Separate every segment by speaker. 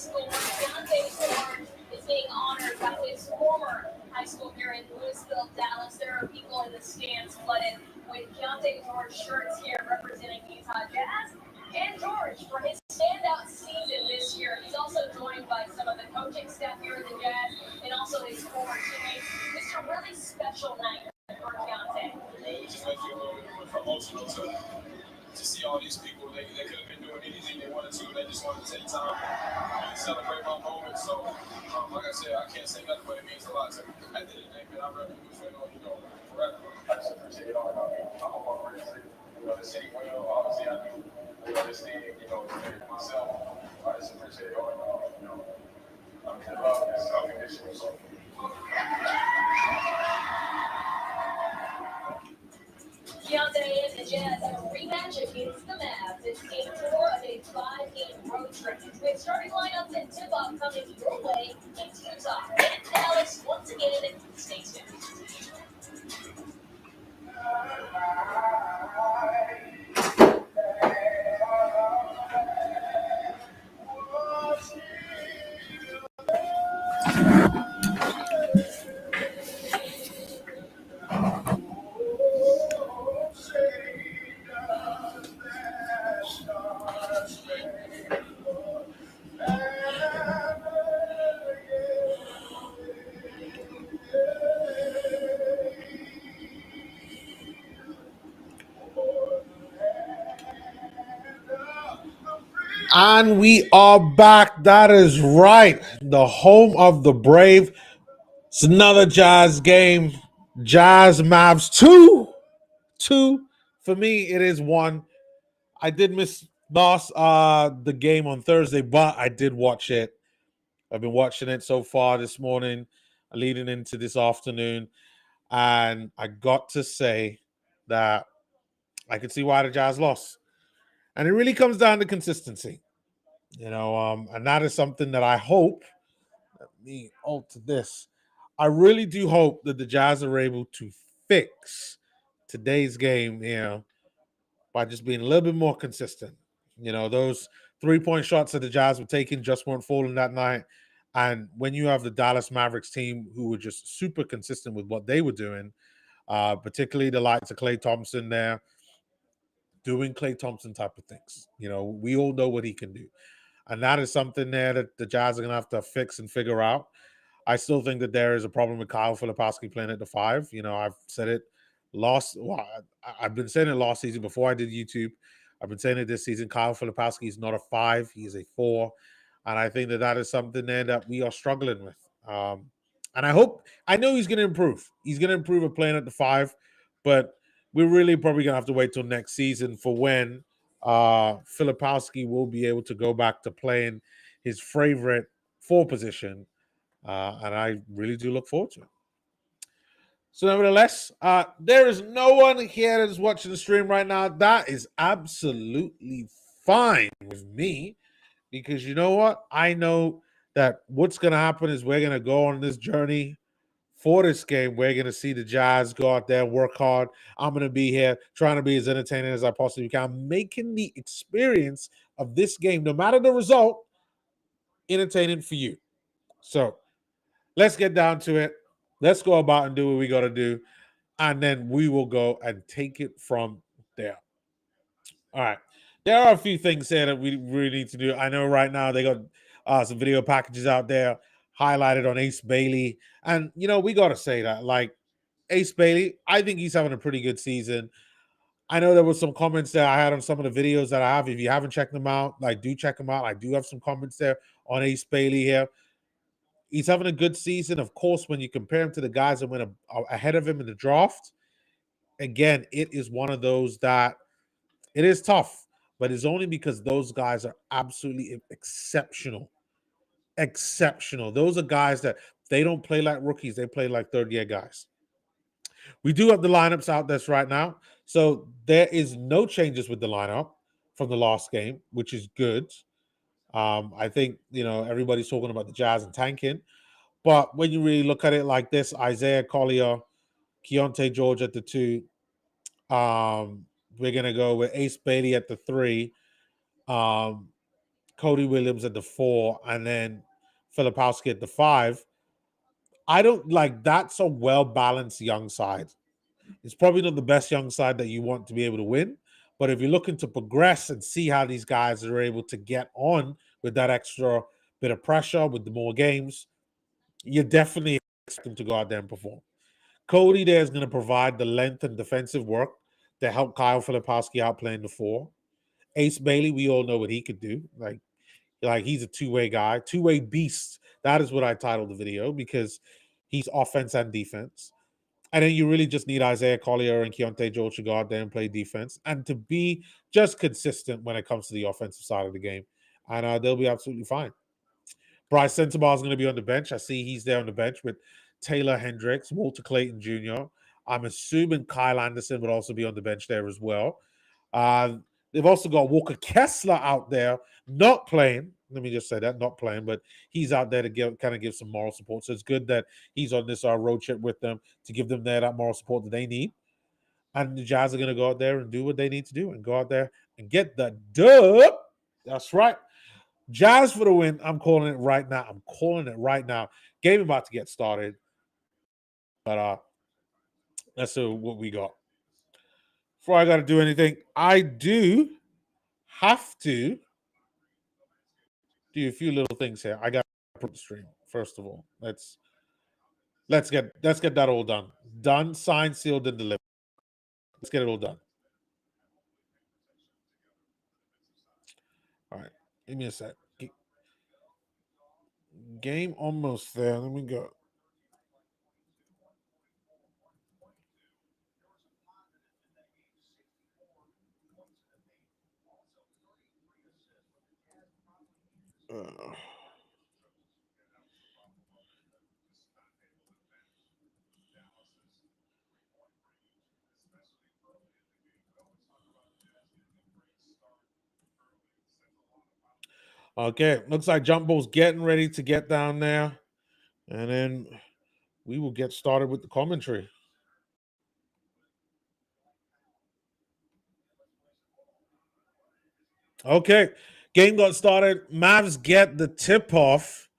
Speaker 1: school. Deontay George is being honored by his former high school here in Louisville, Dallas. There are people in the stands flooded with Deontay George shirts here representing Utah Jazz. And George, for his standout season this year, he's also joined by some of the coaching staff here at the Jazz and also his former teammates. It's a really special night for Deontay.
Speaker 2: It just makes you a little bit emotional to see all these people. They could have been doing anything they wanted to. They just wanted to take time and celebrate my moment. So, like I said, I can't say nothing, but it means a lot to me. At the end of the day, man, I'm ready to forever. I just appreciate it all. I hope I'm ready to the city well. Obviously, I do. This thing, for myself. I just appreciate it all. I'm in love with this condition. So.
Speaker 1: Deontay and the Jazz have a rematch against the Mavs. It's game 4 of a 5-game road trip with starting lineups and tip-off coming your way in Utah and Dallas. Once again, stay tuned.
Speaker 3: And we are back. That is right. The home of the brave. It's another Jazz game. Jazz Mavs 2. For me, it is 1. I did miss the game on Thursday, but I did watch it. I've been watching it so far this morning, leading into this afternoon. And I got to say that I could see why the Jazz lost. And it really comes down to consistency. And that is something that I hope. Let me alter this. I really do hope that the Jazz are able to fix today's game, by just being a little bit more consistent. Those 3-point shots that the Jazz were taking just weren't falling that night. And when you have the Dallas Mavericks team who were just super consistent with what they were doing, particularly the likes of Klay Thompson there, doing Klay Thompson type of things. We all know what he can do. And that is something there that the Jazz are going to have to fix and figure out. I still think that there is a problem with Kyle Filipowski playing at the 5. I've said it I've been saying it last season before I did YouTube. I've been saying it this season. Kyle Filipowski is not a 5. He is a 4. And I think that is something there that we are struggling with. And I know he's going to improve. He's going to improve at playing at the 5. But we're really probably going to have to wait till next season for when Filipowski will be able to go back to playing his favorite 4 position, and I really do look forward to it. So nevertheless, there is no one here that is watching the stream right now. That is absolutely fine with me, because you know what? I know that what's going to happen is we're going to go on this journey for this game. We're going to see the Jazz go out there, work hard. I'm going to be here trying to be as entertaining as I possibly can, making the experience of this game, no matter the result, entertaining for you. So let's get down to it. Let's go about and do what we got to do, and then we will go and take it from there. All right. There are a few things here that we really need to do. I know right now they got some video packages out there highlighted on Ace Bailey. And, we got to say that. Like, Ace Bailey, I think he's having a pretty good season. I know there was some comments that I had on some of the videos that I have. If you haven't checked them out, do check them out. I do have some comments there on Ace Bailey here. He's having a good season. Of course, when you compare him to the guys that went ahead of him in the draft, again, it is one of those that it is tough, but it's only because those guys are absolutely exceptional. Exceptional. Those are guys that they don't play like rookies. They play like third-year guys. We do have the lineups out there right now. So there is no changes with the lineup from the last game, which is good. I think, everybody's talking about the Jazz and tanking. But when you really look at it like this, Isaiah Collier, Keontae George at the 2, we're going to go with Ace Bailey at the 3. Cody Williams at the 4, and then Filipowski at the 5. I don't like that's a well-balanced young side. It's probably not the best young side that you want to be able to win, but if you're looking to progress and see how these guys are able to get on with that extra bit of pressure with the more games, you definitely expect them to go out there and perform. Cody there is going to provide the length and defensive work to help Kyle Filipowski out playing the 4. Ace Bailey, we all know what he could do. Like he's a two-way guy, two-way beast. That is what I titled the video because he's offense and defense. And then you really just need Isaiah Collier and Keontae George to go out there and play defense and to be just consistent when it comes to the offensive side of the game. And they'll be absolutely fine. Bryce Sensabaugh is going to be on the bench. I see he's there on the bench with Taylor Hendricks, Walter Clayton Jr. I'm assuming Kyle Anderson would also be on the bench there as well. They've also got Walker Kessler out there, not playing. Let me just say that, not playing, but he's out there to give some moral support. So it's good that he's on this road trip with them to give them that moral support that they need. And the Jazz are going to go out there and do what they need to do and go out there and get the dub. That's right. Jazz for the win. I'm calling it right now. I'm calling it right now. Game about to get started. But let's see what we got. Before I got to do anything, I do have to do a few little things here. I got to put the stream first of all. Let's get that all done. Done, signed, sealed, and delivered. Let's get it all done. All right, give me a sec. Game almost there. Let me go. Okay, looks like Jump Ball's getting ready to get down there. And then we will get started with the commentary. Okay, game got started. Mavs get the tip off.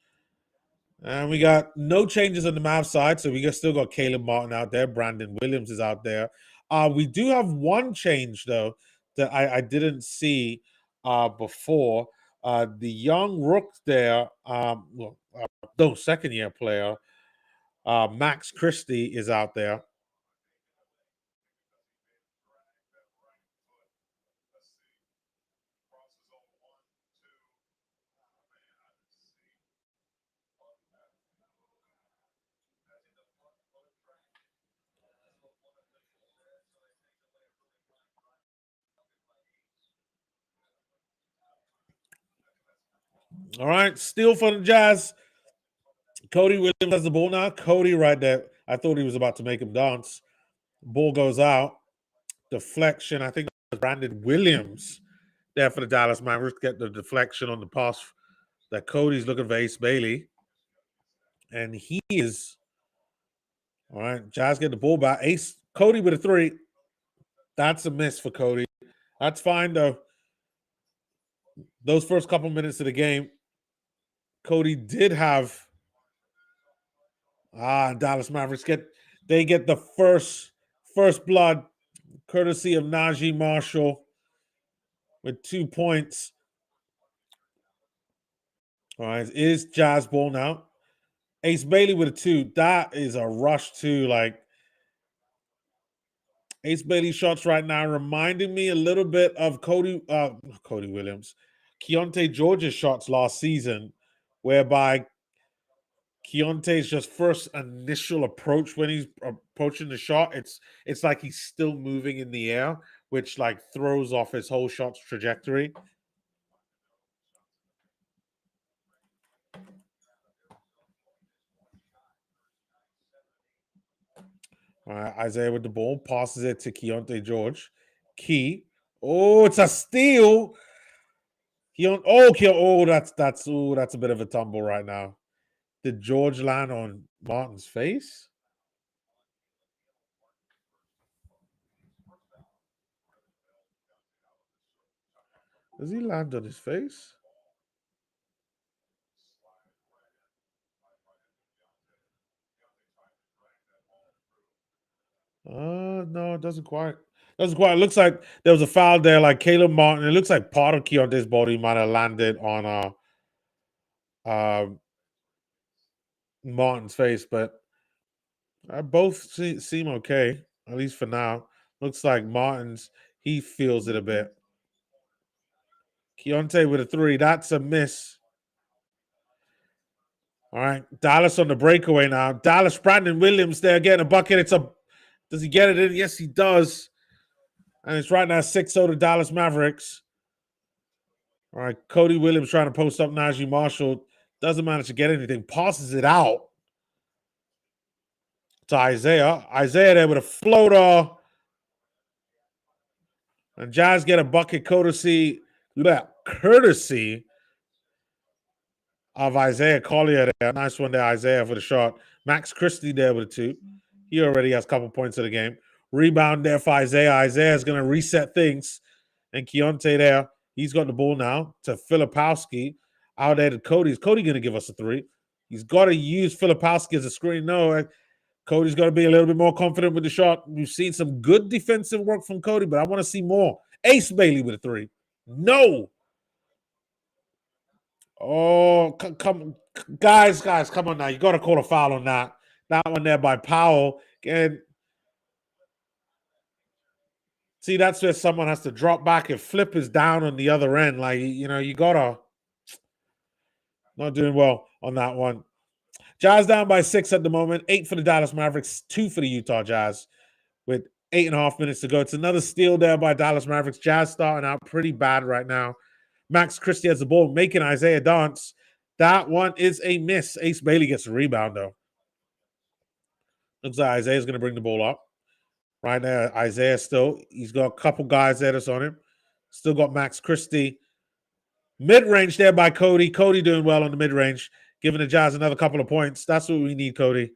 Speaker 3: And we got no changes on the Mavs side. So we still got Caleb Martin out there. Brandon Williams is out there. We do have one change, though, that I didn't see before. The young rook there, second-year player, Max Christie is out there. All right, steal for the Jazz. Cody Williams has the ball now. Cody right there. I thought he was about to make him dance. Ball goes out. Deflection. I think that was Brandon Williams there for the Dallas Mavericks. Get the deflection on the pass that Cody's looking for Ace Bailey. And he is. All right, Jazz get the ball back. Cody with a 3. That's a miss for Cody. That's fine, though. Those first couple minutes of the game, Cody did have Dallas Mavericks get the first blood courtesy of Najee Marshall with 2 points. All right, it is Jazz ball now. Ace Bailey with a 2. That is a rush too. Like Ace Bailey shots right now reminding me a little bit of Cody Williams, Keontae George's shots last season, whereby Keontae's just first initial approach when he's approaching the shot, it's like he's still moving in the air, which like throws off his whole shot's trajectory. All right, Isaiah with the ball, passes it to Keontae George. Key. Oh, it's a steal. That's a bit of a tumble right now. Did George land on Martin's face? Does he land on his face? No, it doesn't quite. Doesn't quite. It looks like there was a foul there, like Caleb Martin. It looks like part of Keontae's body might have landed on Martin's face, but both seem okay, at least for now. Looks like Martin's, he feels it a bit. Keontae with a 3. That's a miss. All right. Dallas on the breakaway now. Dallas, Brandon Williams there getting a bucket. Does he get it in? Yes, he does. And it's right now 6-0 to Dallas Mavericks. All right. Cody Williams trying to post up Najee Marshall. Doesn't manage to get anything. Passes it out to Isaiah. Isaiah there with a floater. And Jazz get a bucket courtesy of Isaiah Collier there. Nice one there, Isaiah, for the shot. Max Christie there with a 2. He already has a couple points of the game. Rebound there for Isaiah. Isaiah's going to reset things. And Keontae there. He's got the ball now to Filipowski. Out there to Cody. Is Cody going to give us a 3? He's got to use Filipowski as a screen. No, Cody's got to be a little bit more confident with the shot. We've seen some good defensive work from Cody, but I want to see more. Ace Bailey with a 3. No. Oh, come, guys, come on now. You got to call a foul on that. That one there by Powell. And see, that's where someone has to drop back and Flip is down on the other end. Like, you got to. Not doing well on that one. Jazz down by 6 at the moment. 8 for the Dallas Mavericks, 2 for the Utah Jazz with 8.5 minutes to go. It's another steal there by Dallas Mavericks. Jazz starting out pretty bad right now. Max Christie has the ball, making Isaiah dance. That one is a miss. Ace Bailey gets a rebound, though. Looks like Isaiah's going to bring the ball up. Right now, Isaiah still. He's got a couple guys there that's on him. Still got Max Christie. Mid-range there by Cody. Cody doing well on the mid-range. Giving the Jazz another couple of points. That's what we need, Cody.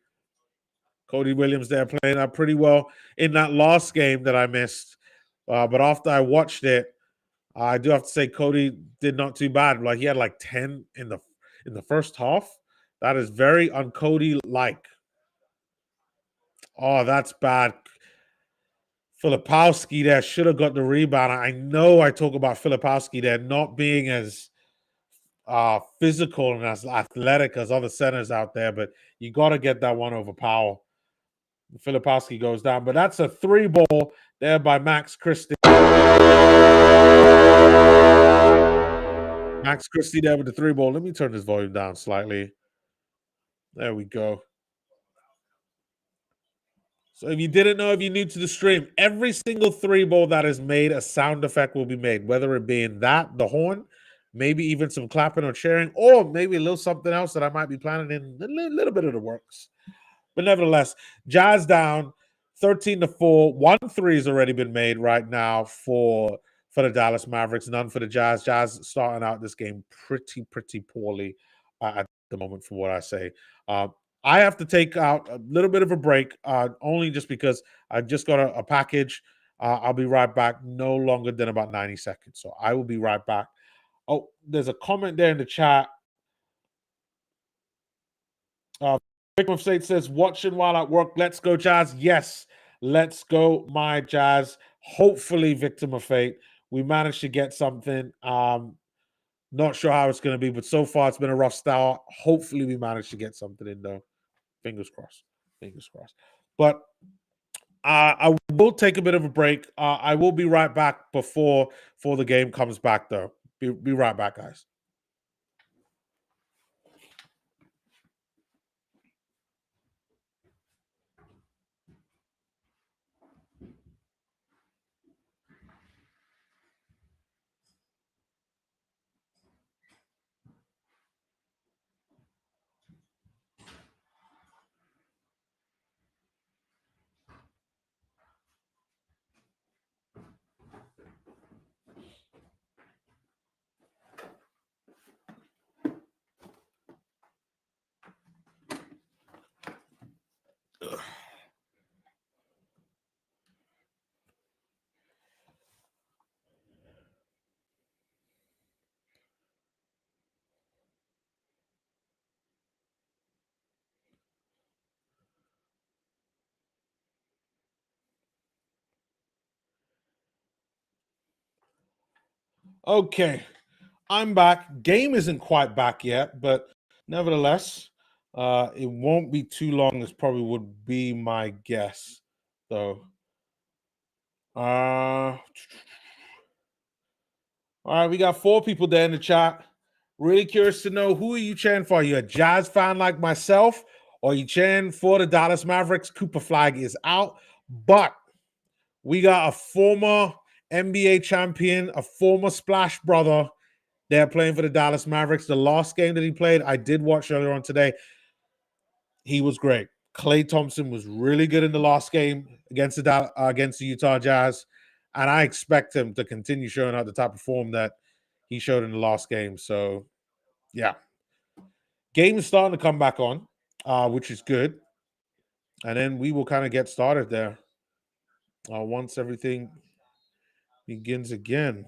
Speaker 3: Cody Williams there playing up pretty well in that last game that I missed. But after I watched it, I do have to say Cody did not too bad. Like he had like 10 in the first half. That is very un-Cody-like. Oh, that's bad. Filipowski there should have got the rebound. I know I talk about Filipowski there not being as physical and as athletic as other centers out there, but you got to get that one over Powell. Filipowski goes down, but that's a 3 ball there by Max Christie. Max Christie there with the 3 ball. Let me turn this volume down slightly. There we go. So if you didn't know, if you're new to the stream, every single 3 ball that is made, a sound effect will be made, whether it be in that, the horn, maybe even some clapping or cheering, or maybe a little something else that I might be planning in a little bit of the works. But nevertheless, Jazz down 13-4. 1 3 has already been made right now for the Dallas Mavericks. None for the Jazz. Jazz starting out this game pretty poorly at the moment, for what I say. I have to take out a little bit of a break, only just because I just got a package. I'll be right back. No longer than about 90 seconds. So I will be right back. Oh, there's a comment there in the chat. Victim of State says, watching while at work. Let's go, Jazz. Yes, let's go, my Jazz. Hopefully, Victim of Fate, we managed to get something. Not sure how it's going to be, but so far it's been a rough start. Hopefully, we managed to get something in, though. Fingers crossed. Fingers crossed. But I will take a bit of a break. I will be right back before the game comes back, though. Be right back, guys. Okay, I'm back. Game isn't quite back yet, but nevertheless, it won't be too long. This probably would be my guess, though. All right, we got 4 people there in the chat. Really curious to know, who are you cheering for? Are you a Jazz fan like myself, or are you cheering for the Dallas Mavericks? Cooper Flag is out, but we got a former NBA champion, a former Splash brother. They're playing for the Dallas Mavericks. The last game that he played, I did watch earlier on today. He was great. Klay Thompson was really good in the last game against the Utah Jazz, and I expect him to continue showing out the type of form that he showed in the last game. So, yeah, game is starting to come back on, which is good, and then we will kind of get started there once everything begins again.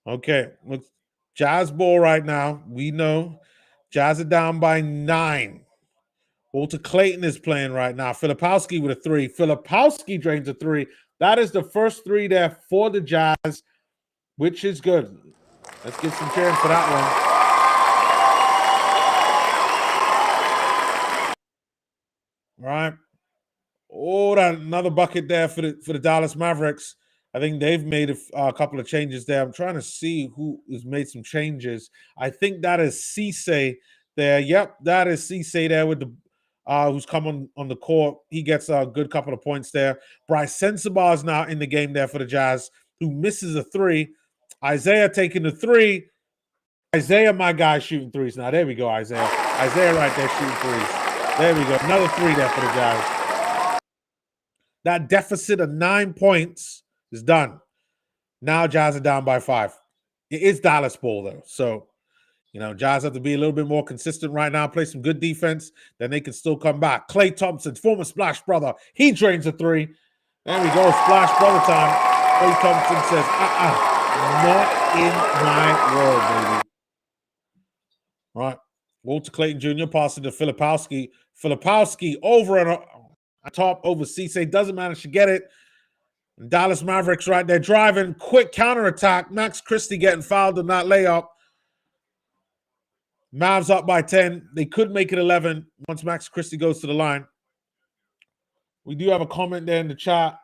Speaker 3: Okay, look, Jazz ball right now. We know Jazz are down by 9. Walter Clayton is playing right now. Filipowski with a 3. Filipowski drains a 3. That is the first 3 there for the Jazz, which is good. Let's get some cheering for that one. All right. Oh, another bucket there for the Dallas Mavericks. I think they've made a couple of changes there. I'm trying to see who has made some changes. I think that is Cisse there. Yep, that is Cisse there with the who's come on the court. He gets a good couple of points there. Bryce Sensabaugh is now in the game there for the Jazz, who misses a 3. Isaiah taking the 3. Isaiah, my guy, shooting 3s now. There we go, Isaiah. Isaiah right there shooting 3s. There we go. Another 3 there for the Jazz. That deficit of 9 points is done. Now Jazz are down by 5. It is Dallas ball, though. So, Jazz have to be a little bit more consistent right now, play some good defense, then they can still come back. Klay Thompson, former Splash brother, he drains a 3. There we go, Splash brother time. Klay Thompson says, not in my world, baby. All right. Walter Clayton Jr. passing to Filipowski. Filipowski over and top over Cisse, doesn't manage to get it. And Dallas Mavericks right there driving, quick counterattack. Max Christie getting fouled on that layup. Mavs up by 10. They could make it 11 once Max Christie goes to the line. We do have a comment there in the chat.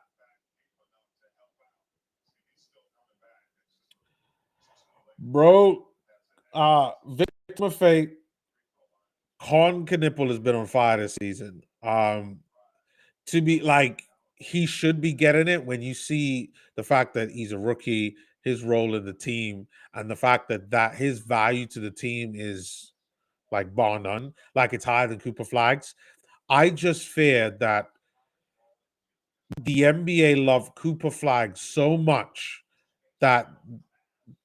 Speaker 3: Bro, victim of fate, Con Knipple has been on fire this season. To be like, he should be getting it when you see the fact that he's a rookie, his role in the team, and the fact that his value to the team is like bar none, like it's higher than Cooper Flag's. I just fear that the NBA love Cooper Flag so much that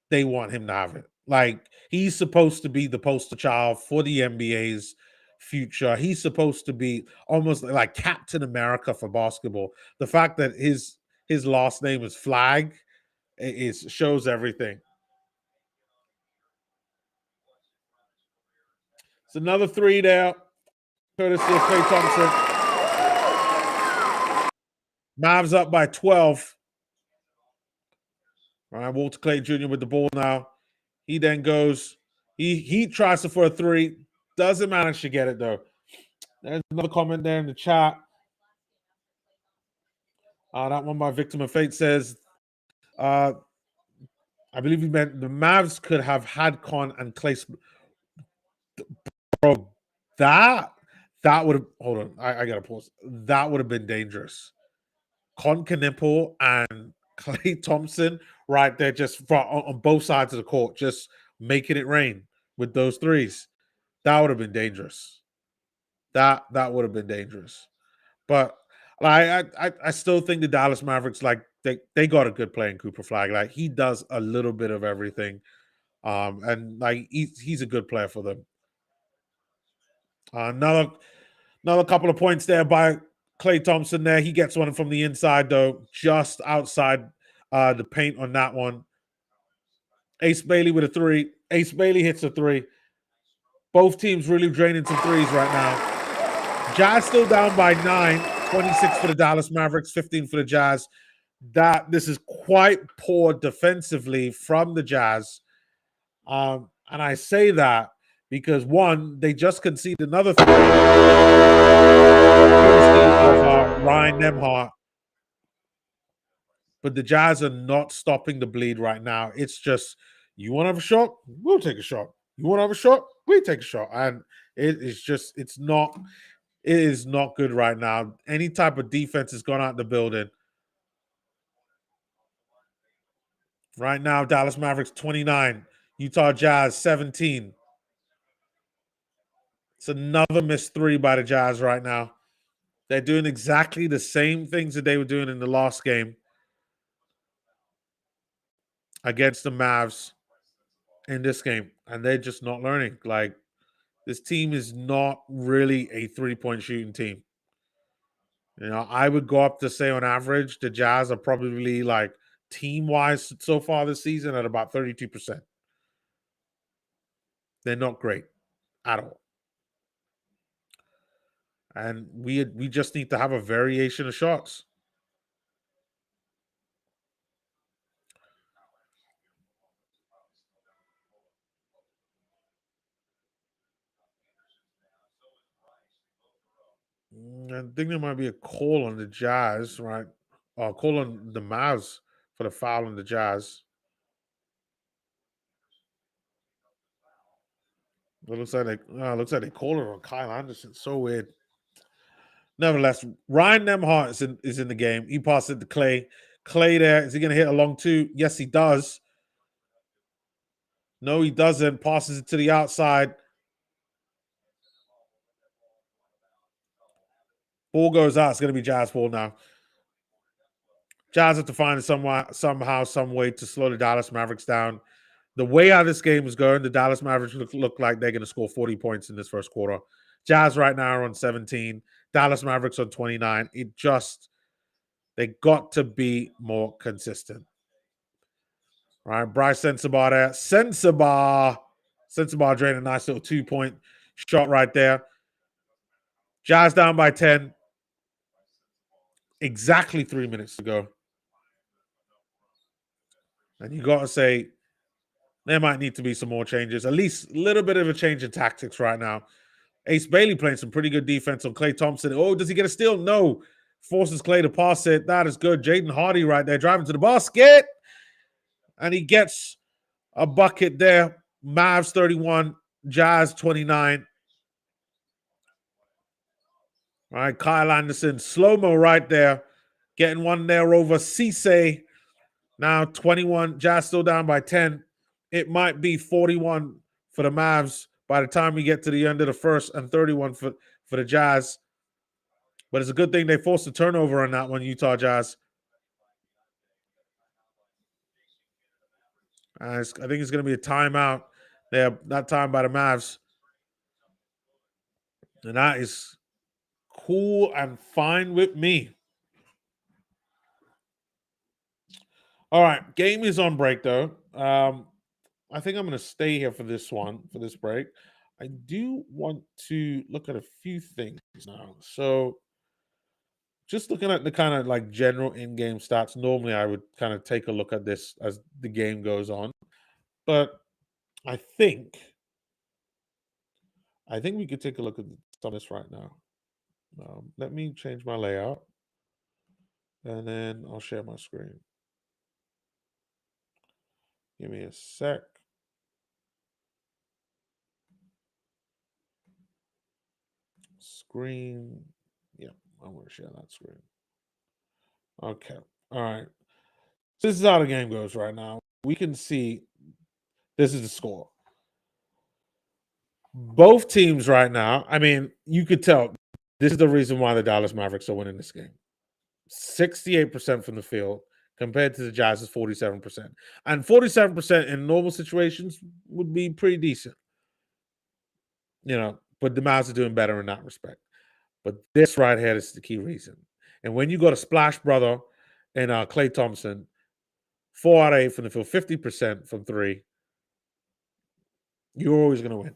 Speaker 3: they want him to have it. Like, he's supposed to be the poster child for the NBA's future. He's supposed to be almost like Captain America for basketball. The fact that his last name is Flag shows everything. It's another 3 there, courtesy of Klay Thompson. Mavs up by 12. All right, Walter Clayton Jr. with the ball now. He then goes, he tries to for a 3. Doesn't manage to get it, though. There's another comment there in the chat. That one by Victim of Fate says, I believe he meant the Mavs could have had Con and Clay. Bro, that would have, hold on, I got to pause. That would have been dangerous. Con Knipple and Klay Thompson right there just on both sides of the court, just making it rain with those 3s. That would have been dangerous. That would have been dangerous. But I still think the Dallas Mavericks, like, they got a good player in Cooper Flag. Like, he does a little bit of everything. And like he's a good player for them. Another couple of points there by Klay Thompson there. He gets one from the inside, though, just outside the paint on that one. Ace Bailey with a 3. Ace Bailey hits a 3. Both teams really draining some 3s right now. Jazz still down by 9. 26 for the Dallas Mavericks, 15 for the Jazz. that this is quite poor defensively from the Jazz. And I say that because one, they just conceded another three of Ryan Nemhart, but the Jazz are not stopping the bleed right now. It's just, you want to have a shot, we'll take a shot. You want to have a shot, we take a shot, and it is not good right now. Any type of defense has gone out the building. Right now, Dallas Mavericks 29, Utah Jazz 17. It's another missed three by the Jazz right now. They're doing exactly the same things that they were doing in the last game against the Mavs in this game, and they're just not learning. Like, this team is not really a three-point shooting team. You know, I would go up to say on average, the Jazz are probably like team-wise so far this season at about 32%. They're not great at all. And we just need to have a variation of shots. I think there might be a call on the Jazz, right? Or call on the Mavs for the foul on the Jazz. It looks like they called it on Kyle Anderson. So weird. Nevertheless, Ryan Nemhart is in the game. He passed it to Clay. Clay there. Is he going to hit a long two? Yes, he does. No, he doesn't. Passes it to the outside. Ball goes out. It's going to be Jazz ball now. Jazz have to find somehow, some way to slow the Dallas Mavericks down. The way how this game is going, the Dallas Mavericks look like they're going to score 40 points in this first quarter. Jazz right now are on 17. Dallas Mavericks on 29. They got to be more consistent. All right, Bryce Sensabaugh there. Sensabaugh drained a nice little 2-point shot right there. Jazz down by 10. Exactly 3 minutes to go. And you got to say, there might need to be some more changes. At least a little bit of a change in tactics right now. Ace Bailey playing some pretty good defense on Klay Thompson. Oh, does he get a steal? No. Forces Klay to pass it. That is good. Jaden Hardy right there driving to the basket. And he gets a bucket there. Mavs 31, Jazz 29. All right, Kyle Anderson, slow-mo right there. Getting one there over Cisse. Now 21, Jazz still down by 10. It might be 41 for the Mavs by the time we get to the end of the first, and 31 for the Jazz. But it's a good thing they forced a turnover on that one, Utah Jazz. I think it's going to be a timeout there, that time by the Mavs. And that is cool and fine with me. All right, game is on break, though. I think I'm going to stay here for this break. I do want to look at a few things now. So just looking at the kind of like general in-game stats, normally I would kind of take a look at this as the game goes on. But I think we could take a look at some of this right now. Let me change my layout, and then I'll share my screen. Give me a sec. Screen. Yeah, I'm going to share that screen. Okay. All right. So this is how the game goes right now. We can see this is the score. Both teams right now, I mean, you could tell this is the reason why the Dallas Mavericks are winning this game. 68% from the field compared to the Jazz's 47%. And 47% in normal situations would be pretty decent. You know, but the Mavs are doing better in that respect. But this right here is the key reason. And when you got a splash brother and Klay Thompson, 4 out of 8 from the field, 50% from three, you're always going to win.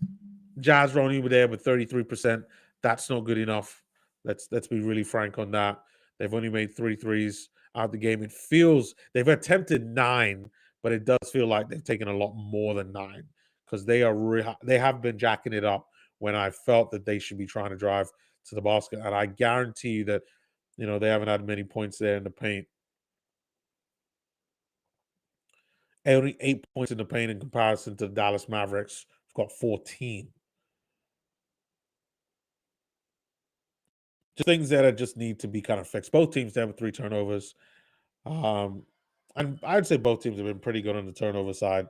Speaker 3: Jazz Ronnie were there with 33%. That's not good enough. Let's be really frank on that. They've only made 3 threes. out the game. It feels they've attempted 9, but it does feel like they've taken a lot more than 9 because they have been jacking it up when I felt that they should be trying to drive to the basket. And I guarantee you that, they haven't had many points there in the paint. Only 8 points in the paint in comparison to the Dallas Mavericks. We've got 14. Just things that just need to be kind of fixed. Both teams have 3 turnovers. And I'd say both teams have been pretty good on the turnover side.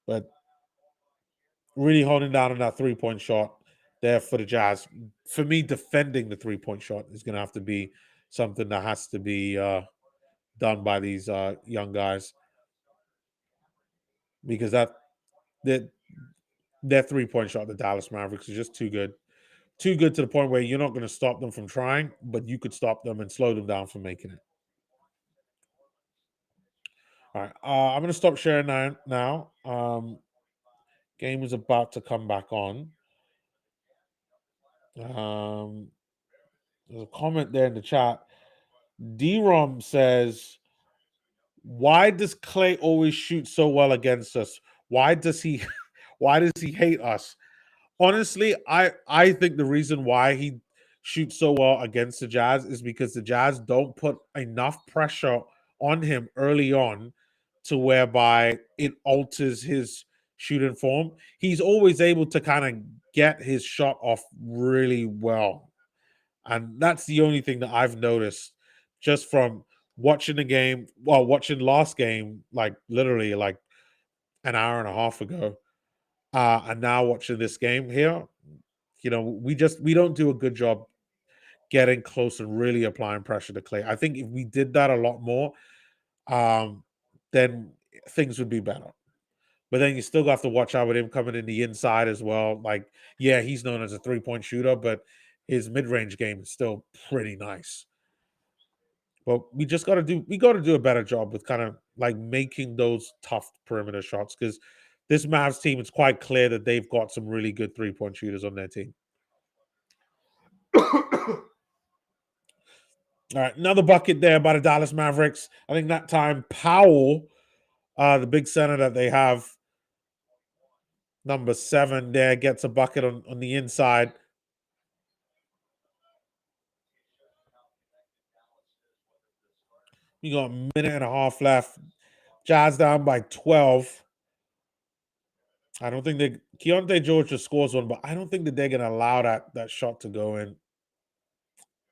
Speaker 3: But really holding down on that 3-point shot there for the Jazz. For me, defending the 3-point shot is going to have to be something that has to be done by these young guys. Because their 3-point shot, the Dallas Mavericks, is just too good. Too good to the point where you're not going to stop them from trying, but you could stop them and slow them down from making it. All right. I'm going to stop sharing now. Game is about to come back on. There's a comment there in the chat. D-Rom says, why does Clay always shoot so well against us? Why does he hate us? Honestly, I think the reason why he shoots so well against the Jazz is because the Jazz don't put enough pressure on him early on to whereby it alters his shooting form. He's always able to kind of get his shot off really well. And that's the only thing that I've noticed just from watching the game, watching last game, like literally like an hour and a half ago. And now watching this game here, we don't do a good job getting close and really applying pressure to Clay. I think if we did that a lot more, then things would be better. But then you still have to watch out with him coming in the inside as well. Like, yeah, he's known as a 3-point shooter, but his mid-range game is still pretty nice. But we got to do a better job with kind of like making those tough perimeter shots, because this Mavs team, it's quite clear that they've got some really good 3-point shooters on their team. All right, another bucket there by the Dallas Mavericks. I think that time Powell, the big center that they have, number 7 there, gets a bucket on the inside. We got a minute and a half left. Jazz down by 12. I don't think Keontae George just scores one, but I don't think that they're going to allow that shot to go in.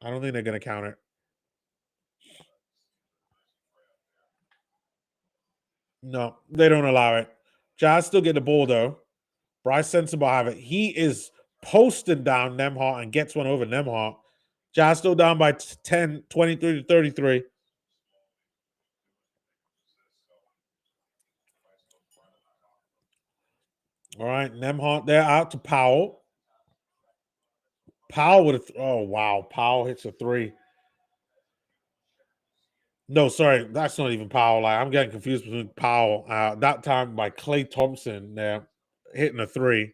Speaker 3: I don't think they're going to count it. No, they don't allow it. Jazz still get the ball, though. Bryce Sensabaugh have it. He is posting down Nembhard and gets one over Nembhard. Jazz still down by 10, 23 to 33. All right, Nembhard there out to Powell. Powell with oh, wow. Powell hits a 3. No, sorry, that's not even Powell. Like, I'm getting confused between Powell. That time by Klay Thompson there, hitting a 3.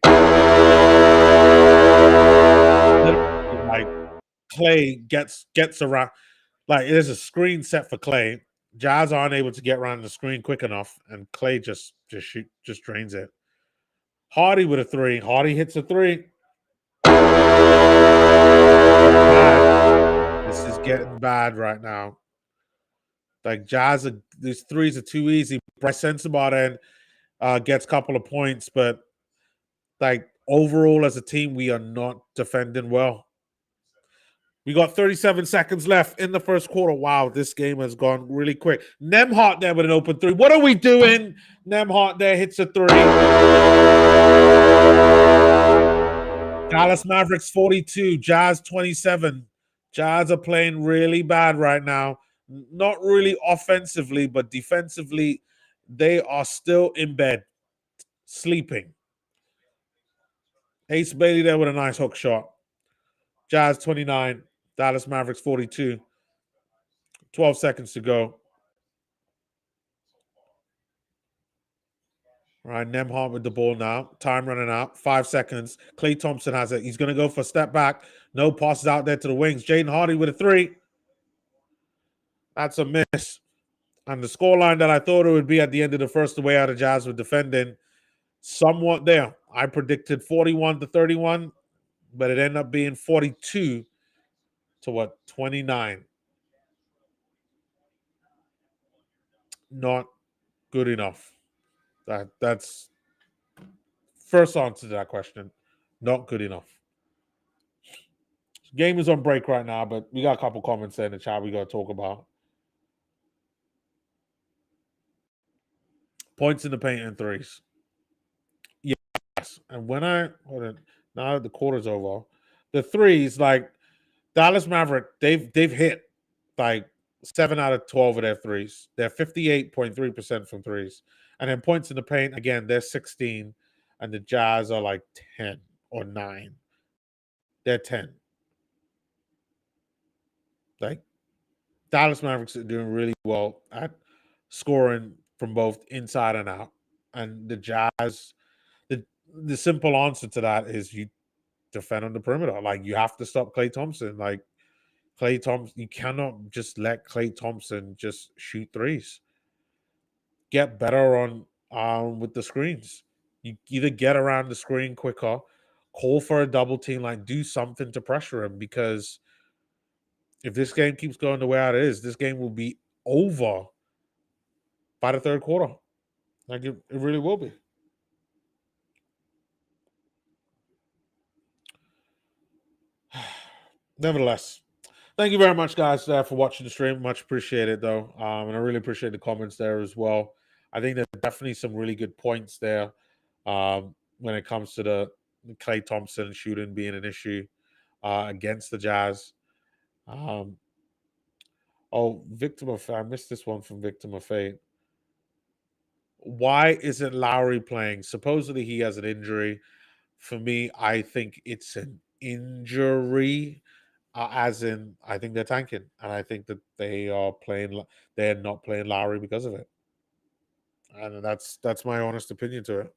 Speaker 3: Like, Klay gets around. Like, there's a screen set for Klay. Jazz aren't able to get around the screen quick enough, and Klay just drains it. Hardy with a 3. Hardy hits a 3. This is getting bad right now. Like, Jazz, these threes are too easy. Bryce Sensabaugh then gets a couple of points, but like overall as a team, we are not defending well. We got 37 seconds left in the first quarter. Wow, this game has gone really quick. Nembhard there with an open 3. What are we doing? Nembhard there hits a 3. Dallas Mavericks 42, Jazz 27. Jazz are playing really bad right now. Not really offensively, but defensively, they are still in bed, sleeping. Ace Bailey there with a nice hook shot. Jazz 29, Dallas Mavericks 42. 12 seconds to go. All right, Nembhard with the ball now. Time running out. 5 seconds. Klay Thompson has it. He's going to go for a step back. No passes out there to the wings. Jaden Hardy with a 3. That's a miss. And the scoreline that I thought it would be at the end of the first, the way out of Jazz were defending, somewhat there. I predicted 41-31, but it ended up being 42 to what? 29. Not good enough. That's first answer to that question. Not good enough. Game is on break right now, but we got a couple comments there in the chat we got to talk about. Points in the paint and threes. Yes. And when hold on, now that the quarter's over, the threes, like Dallas Maverick, they've hit like 7 out of 12 of their threes. They're 58.3% from threes. And then points in the paint, again, they're 16. And the Jazz are like 10 or 9. They're 10. Like Dallas Mavericks are doing really well at scoring from both inside and out. And the Jazz, the simple answer to that is you defend on the perimeter. Like you have to stop Klay Thompson. Like Klay Thompson, you cannot just let Klay Thompson just shoot threes. Get better on with the screens. You either get around the screen quicker, call for a double team, like do something to pressure him, because if this game keeps going the way it is, this game will be over by the third quarter. Like it really will be. Nevertheless, thank you very much, guys, for watching the stream. Much appreciated, though. And I really appreciate the comments there as well. I think there's definitely some really good points there when it comes to the Klay Thompson shooting being an issue against the Jazz. Victim of Fate. I missed this one from Victim of Fate. Why isn't Lowry playing? Supposedly he has an injury. For me, I think it's an injury. As in, I think they're tanking, and I think that they're not playing Lowry because of it, and that's my honest opinion to it.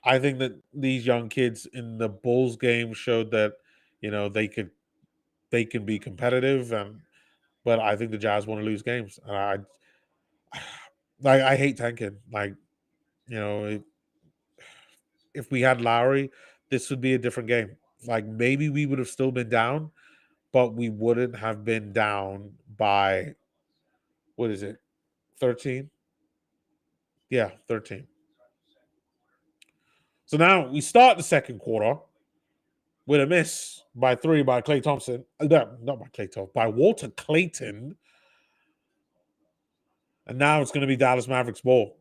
Speaker 3: I think that these young kids in the Bulls game showed that they can be competitive, but I think the Jazz want to lose games, and I hate tanking. Like if we had Lowry, this would be a different game. Like maybe we would have still been down, but we wouldn't have been down by, what is it, 13? Yeah, 13. So now we start the second quarter with a miss by 3 by Klay Thompson. Not by Klay Thompson, by Walter Clayton. And now it's going to be Dallas Mavericks ball.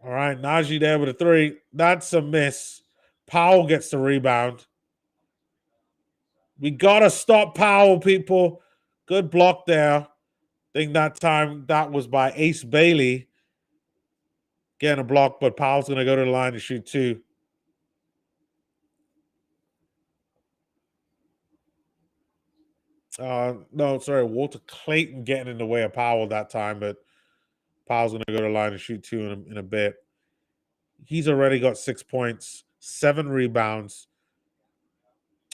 Speaker 3: All right, Najee there with a 3. That's a miss. Powell gets the rebound. We got to stop Powell, people. Good block there. I think that time that was by Ace Bailey getting a block, but Powell's going to go to the line to shoot 2. No, sorry, Walter Clayton getting in the way of Powell that time, but Powell's going to go to the line and shoot 2 in a bit. He's already got 6 points, 7 rebounds.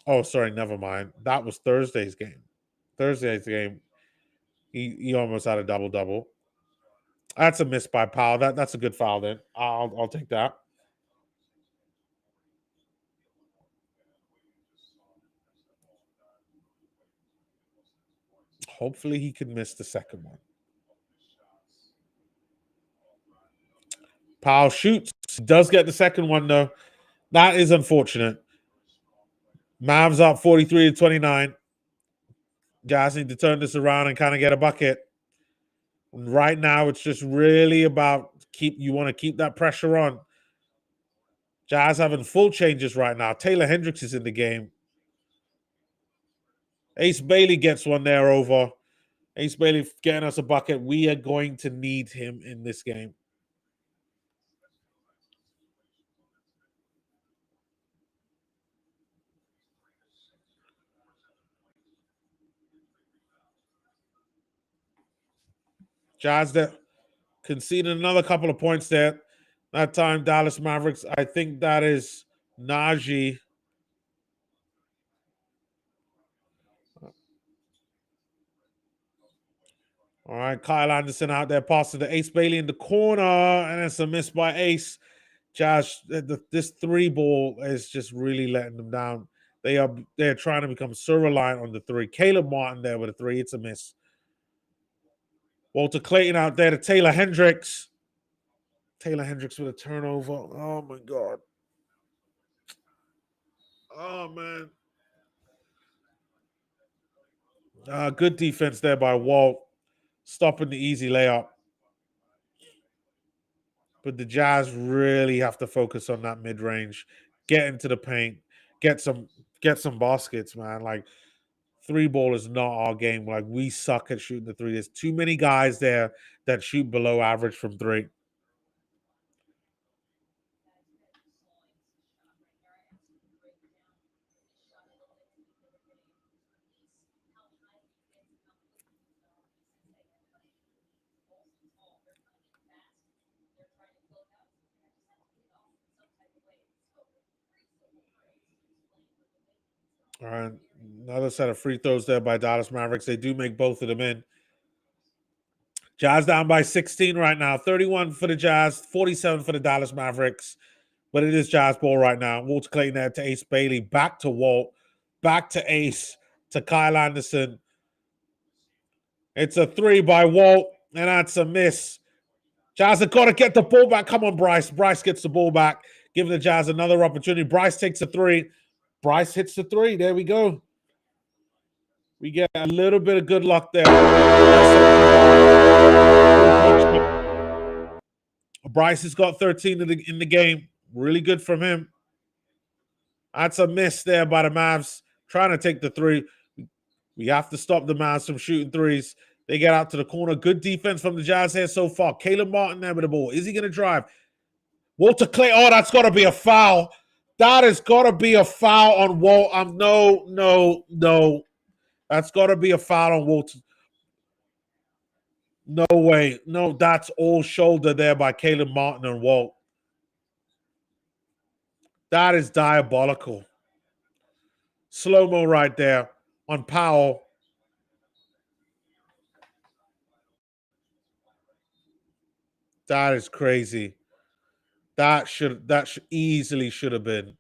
Speaker 3: Oh, sorry, never mind. That was Thursday's game. He almost had a double-double. That's a miss by Powell. That's a good foul then. I'll take that. Hopefully he can miss the second one. Powell shoots. Does get the second one, though. That is unfortunate. Mavs up 43-29. Jazz need to turn this around and kind of get a bucket. Right now, it's just really about you want to keep that pressure on. Jazz having full changes right now. Taylor Hendricks is in the game. Ace Bailey gets one there over. Ace Bailey getting us a bucket. We are going to need him in this game. Jazz there conceding another couple of points there. That time, Dallas Mavericks. I think that is Najee. All right, Kyle Anderson out there passing to Ace Bailey in the corner, and it's a miss by Ace. Josh, this 3 ball is just really letting them down. They're trying to become so reliant on the 3. Caleb Martin there with a 3. It's a miss. Walter Clayton out there to Taylor Hendricks. Taylor Hendricks with a turnover. Oh my God. Oh man. Good defense there by Walt, stopping the easy layup. But the Jazz really have to focus on that mid range, get into the paint, get some baskets, man. Like 3 ball is not our game. Like we suck at shooting the 3. There's too many guys there that shoot below average from 3. All right, another set of free throws there by Dallas Mavericks. They do make both of them in. Jazz down by 16 right now. 31 for the Jazz, 47 for the Dallas Mavericks. But it is Jazz ball right now. Walter Clayton there to Ace Bailey. Back to Walt. Back to Ace. To Kyle Anderson. It's a 3 by Walt. And that's a miss. Jazz have got to get the ball back. Come on, Bryce. Bryce gets the ball back. Giving the Jazz another opportunity. Bryce takes a 3. Bryce hits the 3. There we go. We get a little bit of good luck there. Bryce has got 13 in the game. Really good from him. That's a miss there by the Mavs. Trying to take the 3. We have to stop the Mavs from shooting 3s. They get out to the corner. Good defense from the Jazz here so far. Caleb Martin there with the ball. Is he going to drive? Walter Clay. Oh, that's got to be a foul. That has got to be a foul on Walt. No. That's got to be a foul on Walter. No way. No, that's all shoulder there by Caleb Martin and Walt. That is diabolical. Slow-mo right there on Powell. That is crazy. That easily should have been.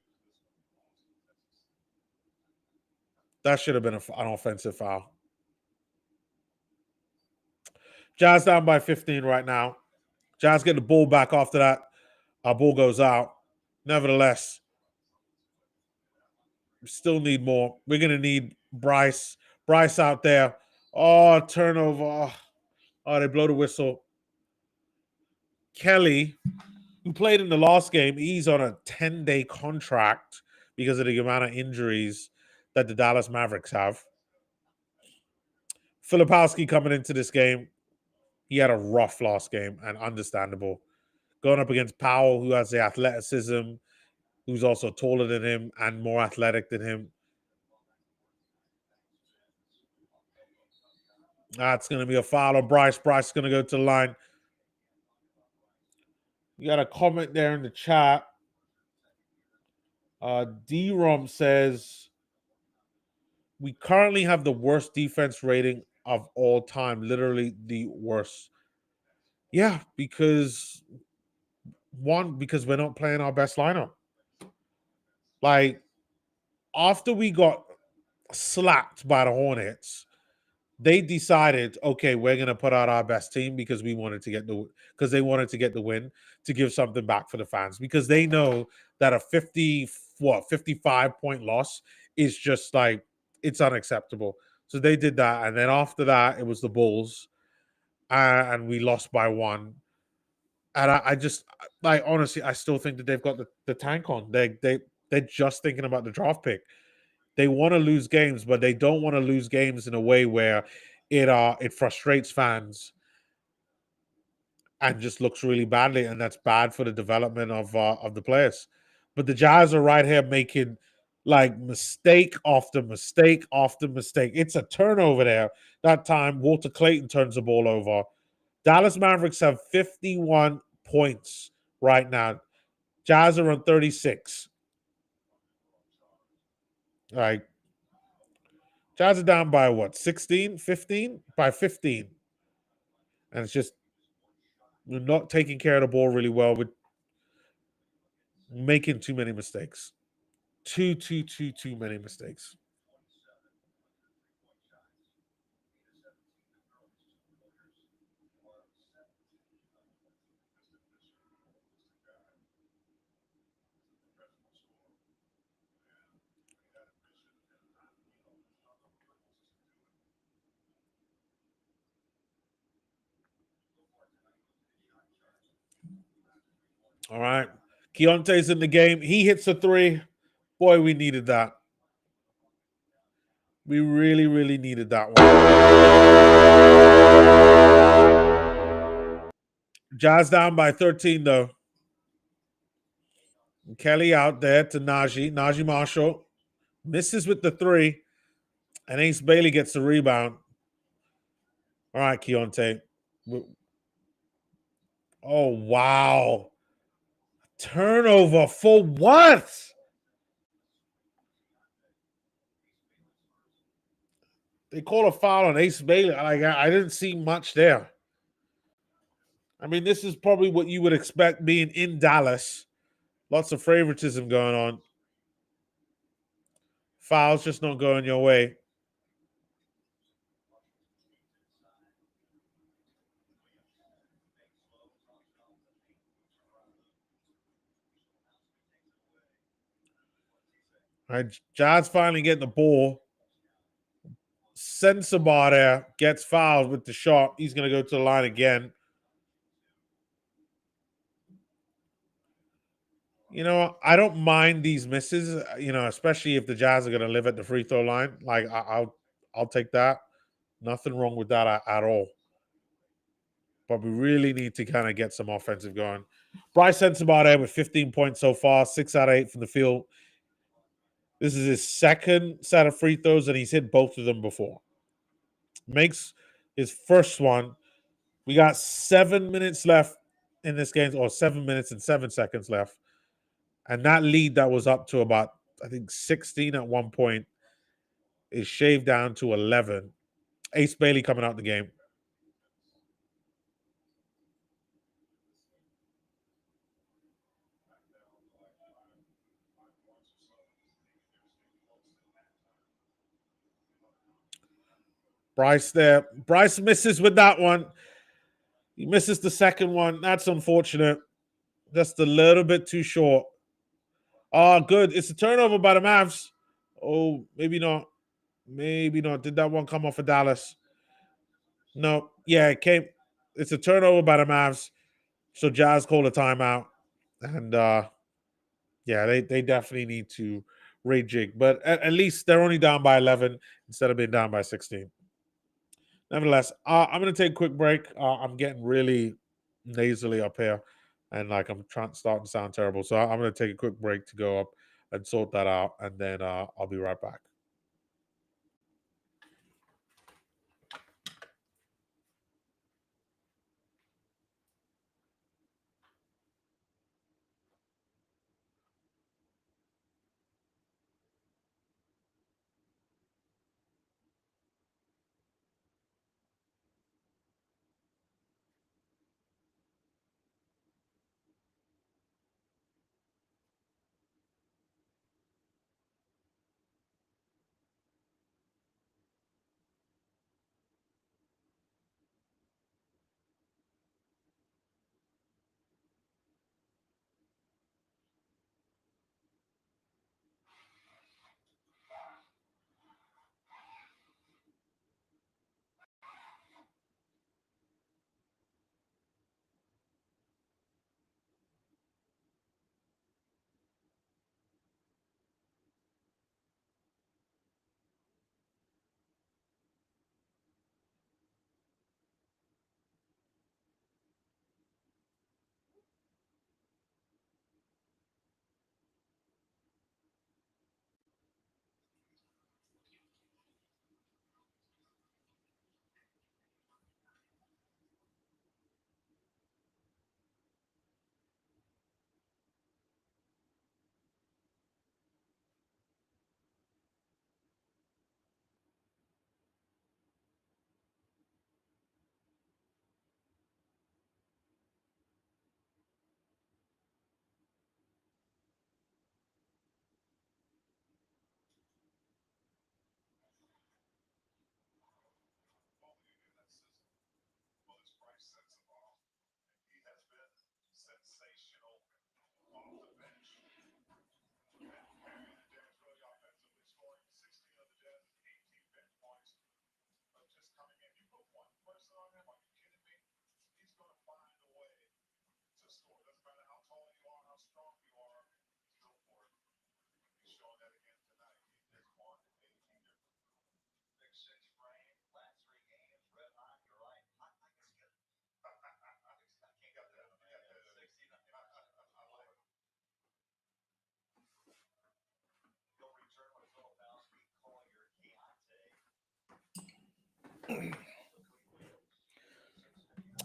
Speaker 3: That should have been an offensive foul. Jazz down by 15 right now. Jazz get the ball back after that. Our ball goes out. Nevertheless, we still need more. We're going to need Bryce. Bryce out there. Oh, turnover. Oh, they blow the whistle. Kelly, who played in the last game, he's on a 10-day contract because of the amount of injuries that the Dallas Mavericks have. Filipowski coming into this game, he had a rough last game and understandable. Going up against Powell, who has the athleticism, who's also taller than him and more athletic than him. That's going to be a foul on Bryce. Bryce is going to go to the line. You got a comment there in the chat. D-Rom says, we currently have the worst defense rating of all time. Literally the worst. Yeah, because we're not playing our best lineup. Like, after we got slapped by the Hornets, they decided, okay, we're going to put out our best team because they wanted to get the win to give something back for the fans, because they know that a 55-point loss is just like, it's unacceptable. So they did that. And then after that, it was the Bulls, and we lost by 1. And I just, like, honestly, I still think that they've got the tank on. They're just thinking about the draft pick. They want to lose games, but they don't want to lose games in a way where it frustrates fans and just looks really badly, and that's bad for the development of the players. But the Jazz are right here making like mistake after mistake after mistake. It's a turnover there. That time, Walter Clayton turns the ball over. Dallas Mavericks have 51 points right now. Jazz are on 36. Like, Jazz are down by what, 16, 15? By 15. And it's just we're not taking care of the ball really well. We're making too many mistakes. Too many mistakes. All right. Keontae's in the game. He hits a three. Boy, we needed that. We really, really needed that one. Jazz down by 13, though. Kelly out there to Najee. Najee Marshall misses with the three. And Ace Bailey gets the rebound. All right, Keontae. Oh, wow. Turnover for what? They called a foul on Ace Bailey. I didn't see much there. I mean, this is probably what you would expect being in Dallas. Lots of favoritism going on. Fouls just not going your way. All right, Jazz finally getting the ball. Sensabar there gets fouled with the shot. He's going to go to the line again. You know, I don't mind these misses. You know, especially if the Jazz are going to live at the free throw line. Like I'll take that. Nothing wrong with that at all. But we really need to kind of get some offensive going. Bryce Sensabar there with 15 points so far, 6 out of 8 from the field. This is his second set of free throws, and he's hit both of them before. Makes his first one. We got 7 minutes left in this game, or 7 minutes and 7 seconds left. And that lead that was up to about, I think, 16 at one point is shaved down to 11. Ace Bailey coming out the game. Bryce there. Bryce misses with that one. He misses the second one. That's unfortunate. Just a little bit too short. Oh, good. It's a turnover by the Mavs. Oh, maybe not. Maybe not. Did that one come off of Dallas? No. Yeah, it came. It's a turnover by the Mavs. So Jazz called a timeout. And yeah, they definitely need to rejig. But at least they're only down by 11 instead of being down by 16. Nevertheless, I'm going to take a quick break. I'm getting really nasally up here, and like I'm starting to sound terrible. So I'm going to take a quick break to go up and sort that out, and then I'll be right back.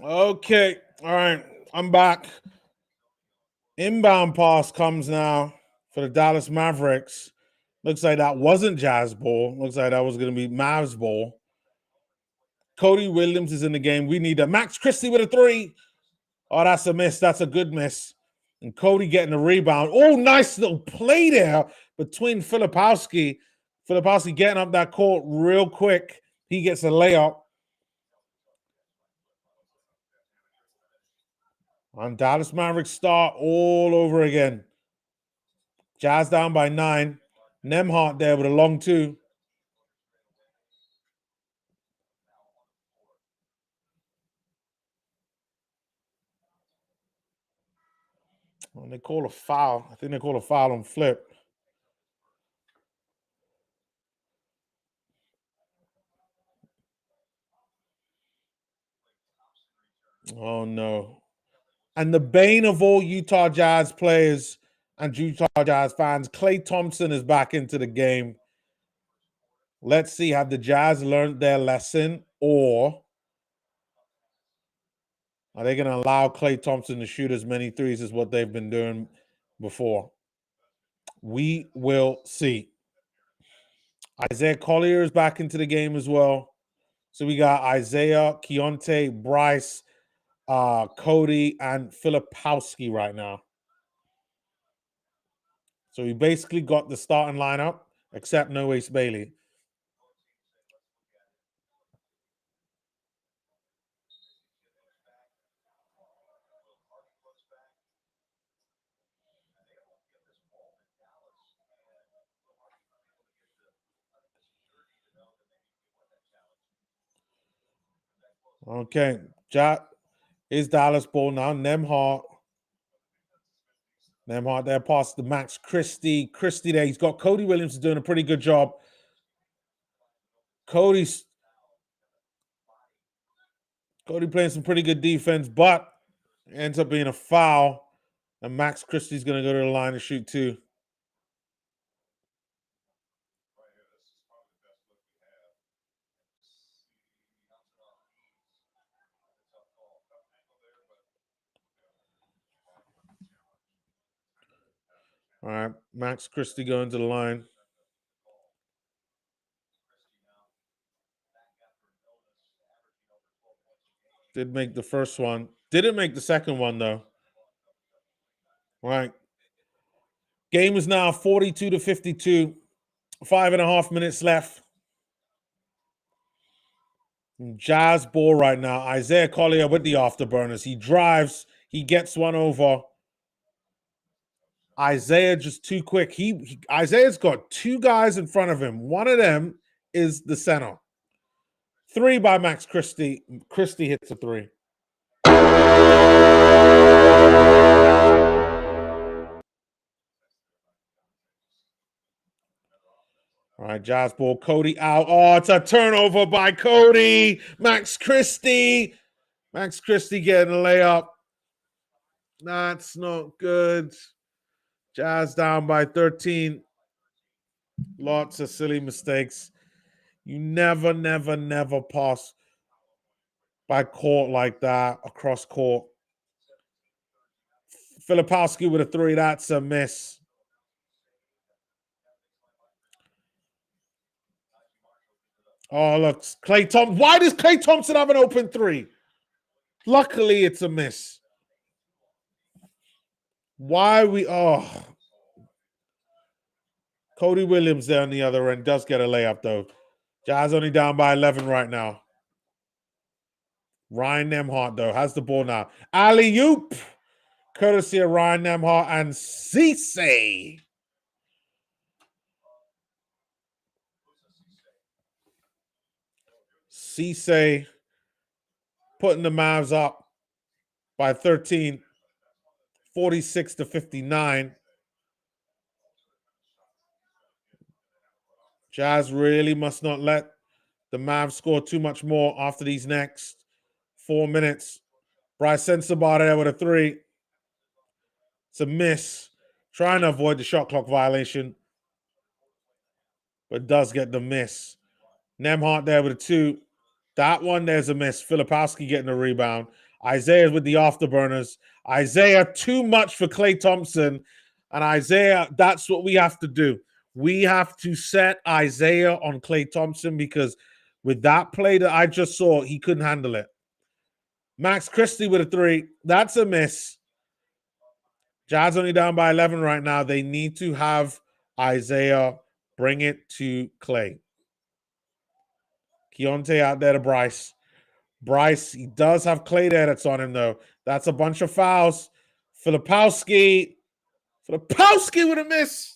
Speaker 3: Okay. All right. I'm back. Inbound pass comes now for the Dallas Mavericks. Looks like that wasn't Jazz ball. Looks like that was going to be Mavs ball. Cody Williams is in the game. We need a Max Christie with a three. Oh, that's a miss. That's a good miss. And Cody getting a rebound. Oh, nice little play there between Filipowski. Filipowski getting up that court real quick. He gets a layup. And Dallas Mavericks start all over again. Jazz down by 9. Nemhart there with a long two. And they call a foul. I think they call a foul on Flip. Oh, no. And the bane of all Utah Jazz players and Utah Jazz fans, Klay Thompson is back into the game. Let's see, have the Jazz learned their lesson, or are they going to allow Klay Thompson to shoot as many threes as what they've been doing before? We will see. Isaiah Collier is back into the game as well. So we got Isaiah, Keontae, Bryce, Cody, and Filipowski right now. So we basically got the starting lineup, except no Ace Bailey. Okay, Jack is Dallas ball now. Nemhart there past the Max Christie. Christie there. He's got Cody Williams doing a pretty good job. Cody playing some pretty good defense, but ends up being a foul. And Max Christie's going to go to the line and shoot two. All right, Max Christie going to the line. Did make the first one. Didn't make the second one, though. All right. Game is now 42-52. 5.5 minutes left. Jazz ball right now. Isaiah Collier with the afterburners. He drives. He gets one over. Isaiah just too quick. Isaiah's got two guys in front of him. One of them is the center. Three by Max Christie. Christie hits a three. All right, Jazz ball. Cody out. Oh, it's a turnover by Cody. Max Christie. Max Christie getting a layup. That's not good. Jazz down by 13. Lots of silly mistakes. You never pass by court like that, across court. Filipowski with a three. That's a miss. Oh, look. Klay Thompson. Why does Klay Thompson have an open three? Luckily, it's a miss. Why we... Oh. Cody Williams there on the other end does get a layup, though. Jazz only down by 11 right now. Ryan Nemhart, though, has the ball now. Alley-oop. Courtesy of Ryan Nemhart and Cisse. Cisse putting the Mavs up by 13, 46-59. Jazz really must not let the Mavs score too much more after these next 4 minutes. Bryce Sensabaugh there with a three. It's a miss. Trying to avoid the shot clock violation, but does get the miss. Nemhart there with a two. That one, there's a miss. Filipowski getting a rebound. Isaiah with the afterburners. Isaiah, too much for Klay Thompson. And Isaiah, that's what we have to do. We have to set Isaiah on Klay Thompson because with that play that I just saw, he couldn't handle it. Max Christie with a three. That's a miss. Jazz only down by 11 right now. They need to have Isaiah bring it to Klay. Keontae out there to Bryce. Bryce, he does have Klay there that's on him, though. That's a bunch of fouls. Filipowski with a miss.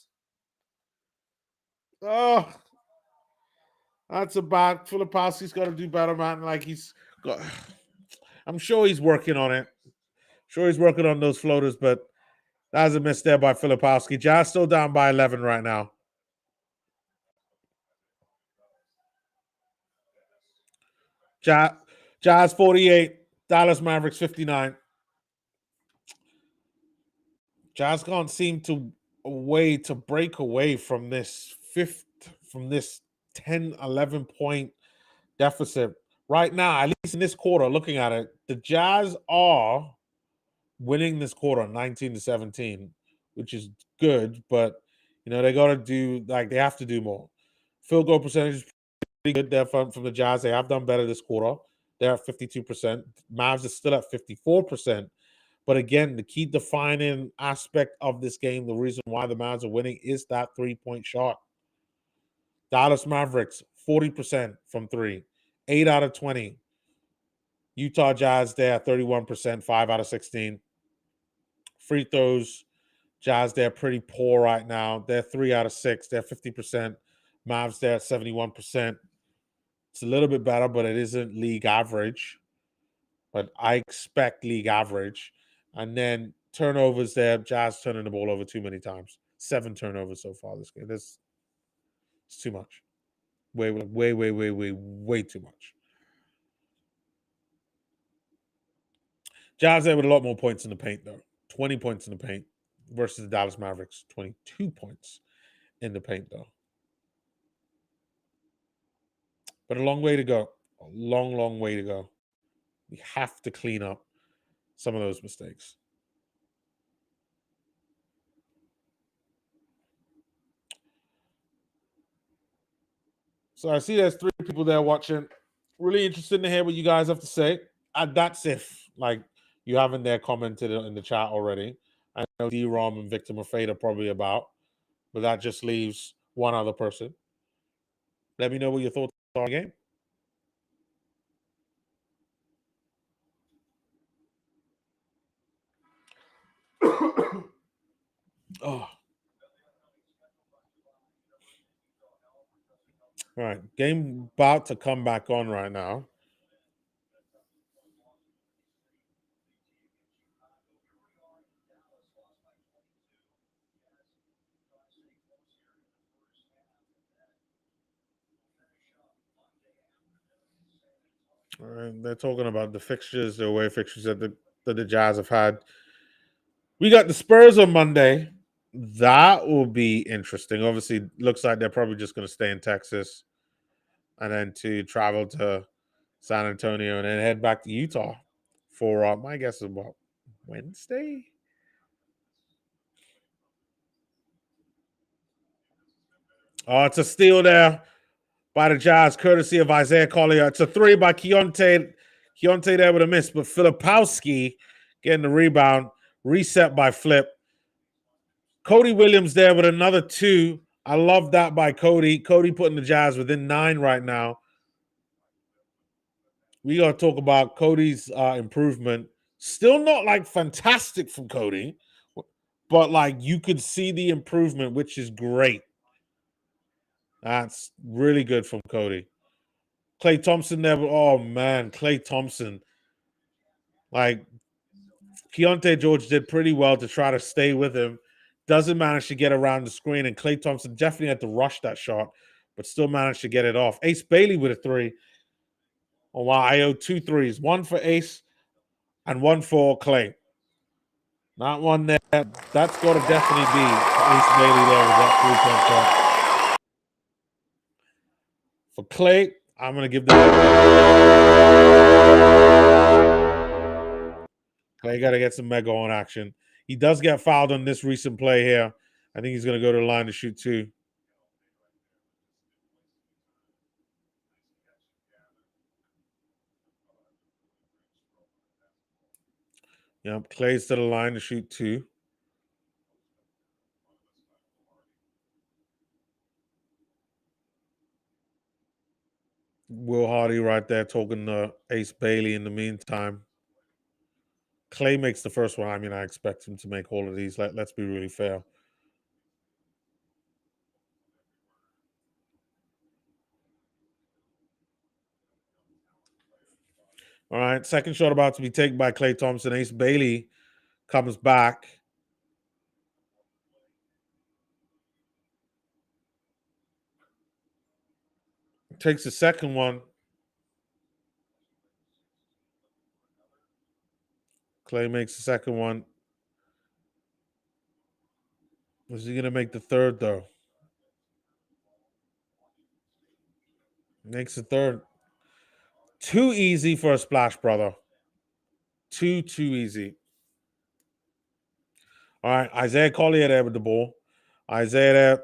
Speaker 3: Oh, that's a bad. Filipowski's got to do better, man. Like I'm sure he's working on it. Sure he's working on those floaters, but that's a miss there by Filipowski. Jazz still down by 11 right now. Jazz 48, Dallas Mavericks 59. Jazz can't seem to break away from this 10, 11 point deficit. Right now, at least in this quarter, looking at it, the Jazz are winning this quarter 19-17, which is good, but they got to do they have to do more. Field goal percentage is pretty good there from the Jazz. They have done better this quarter. They're at 52%. Mavs are still at 54%. But again, the key defining aspect of this game, the reason why the Mavs are winning is that three-point shot. Dallas Mavericks, 40% from three, 8 out of 20. Utah Jazz there, 31%, 5 out of 16. Free throws, Jazz there pretty poor right now. They're 3 out of 6. They're 50%. Mavs there at 71%. It's a little bit better, but it isn't league average. But I expect league average. And then turnovers there, Jazz turning the ball over too many times. 7 turnovers so far this game. It's too much. Way too much. Jazz there with a lot more points in the paint, though. 20 points in the paint versus the Dallas Mavericks. 22 points in the paint, though. But a long way to go. A long way to go. We have to clean up some of those mistakes. So I see there's 3 people there watching. Really interested to hear what you guys have to say. And that's if, you haven't there commented in the chat already. I know D-Rom and Victor Mafade are probably about, but that just leaves one other person. Let me know what your thoughts are on the game. Oh. All right, game about to come back on right now. All right, they're talking about the fixtures, the away fixtures that the Jazz have had. We got the Spurs on Monday. That will be interesting. Obviously, looks like they're probably just going to stay in Texas and then to travel to San Antonio and then head back to Utah for, my guess is about Wednesday? Oh, it's a steal there by the Jazz, courtesy of Isaiah Collier. It's a 3 by Keontae. Keontae there with a miss, but Filipowski getting the rebound. Reset by Flip. Cody Williams there with another 2. I love that by Cody. Cody putting the Jazz within 9 right now. We got to talk about Cody's improvement. Still not fantastic from Cody, but you could see the improvement, which is great. That's really good from Cody. Klay Thompson never. Oh man, Klay Thompson. Keontae George did pretty well to try to stay with him. Doesn't manage to get around the screen, and Klay Thompson definitely had to rush that shot, but still managed to get it off. Ace Bailey with a 3. Oh wow, I owe 2 threes. 1 for Ace and 1 for Klay. Not one there. That's got to definitely be Ace Bailey there with that 3-point shot. For Klay, I'm going to give the Clay got to get some mega on action. He does get fouled on this recent play here. I think he's going to go to the line to shoot 2. Yep, Clay's to the line to shoot 2. Will Hardy right there talking to Ace Bailey in the meantime. Clay makes the first one. I mean, I expect him to make all of these. Let's be really fair. All right, second shot about to be taken by Klay Thompson. Ace Bailey comes back. Takes the second one. Clay makes the second one. Is he going to make the third, though? Makes the third. Too easy for a splash, brother. Too easy. All right, Isaiah Collier there with the ball. Isaiah there.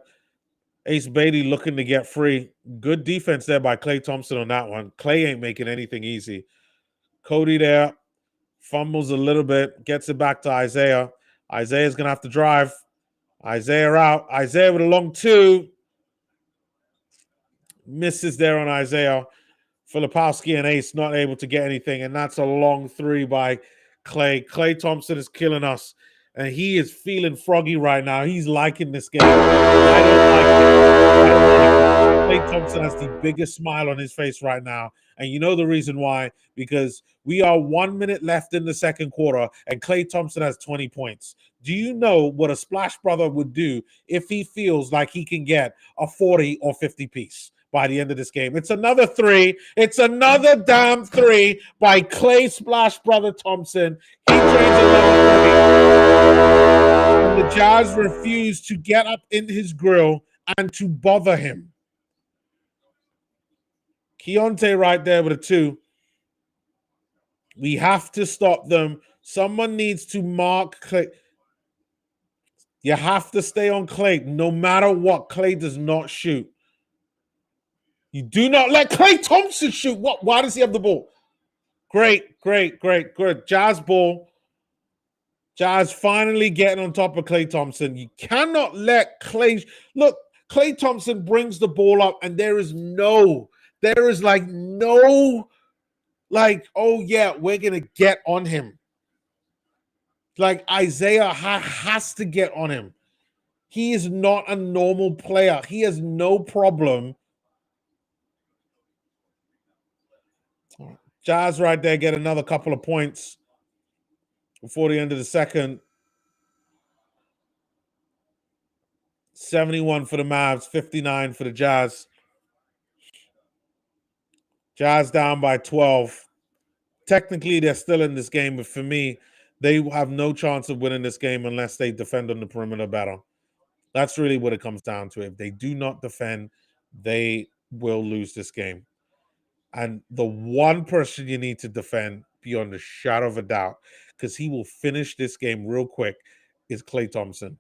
Speaker 3: Ace Bailey looking to get free. Good defense there by Klay Thompson on that one. Clay ain't making anything easy. Cody there. Fumbles a little bit. Gets it back to Isaiah. Isaiah's going to have to drive. Isaiah out. Isaiah with a long 2. Misses there on Isaiah. Filipowski and Ace not able to get anything, and that's a long 3 by Clay. Klay Thompson is killing us, and he is feeling froggy right now. He's liking this game. I don't like it. Klay Thompson has the biggest smile on his face right now, and you know the reason why? Because we are 1 minute left in the second quarter, and Klay Thompson has 20 points. Do you know what a Splash Brother would do if he feels like he can get a 40 or 50 piece by the end of this game? It's another 3. It's another damn 3 by Klay Splash Brother Thompson. He drains another 3. And the Jazz refuse to get up in his grill and to bother him. Keontae right there with a 2. We have to stop them. Someone needs to mark Klay. You have to stay on Klay no matter what. Klay does not shoot. You do not let Klay Thompson shoot. What? Why does he have the ball? Great. Jazz ball. Jazz finally getting on top of Klay Thompson. You cannot let Klay... Look, Klay Thompson brings the ball up, and there is no, oh yeah, we're going to get on him. Like, Isaiah has to get on him. He is not a normal player. He has no problem. Jazz right there get another couple of points before the end of the second. 71 for the Mavs, 59 for the Jazz. Jazz down by 12. Technically, they're still in this game, but for me, they have no chance of winning this game unless they defend on the perimeter better. That's really what it comes down to. If they do not defend, they will lose this game. And the one person you need to defend beyond a shadow of a doubt, because he will finish this game real quick, is Klay Thompson.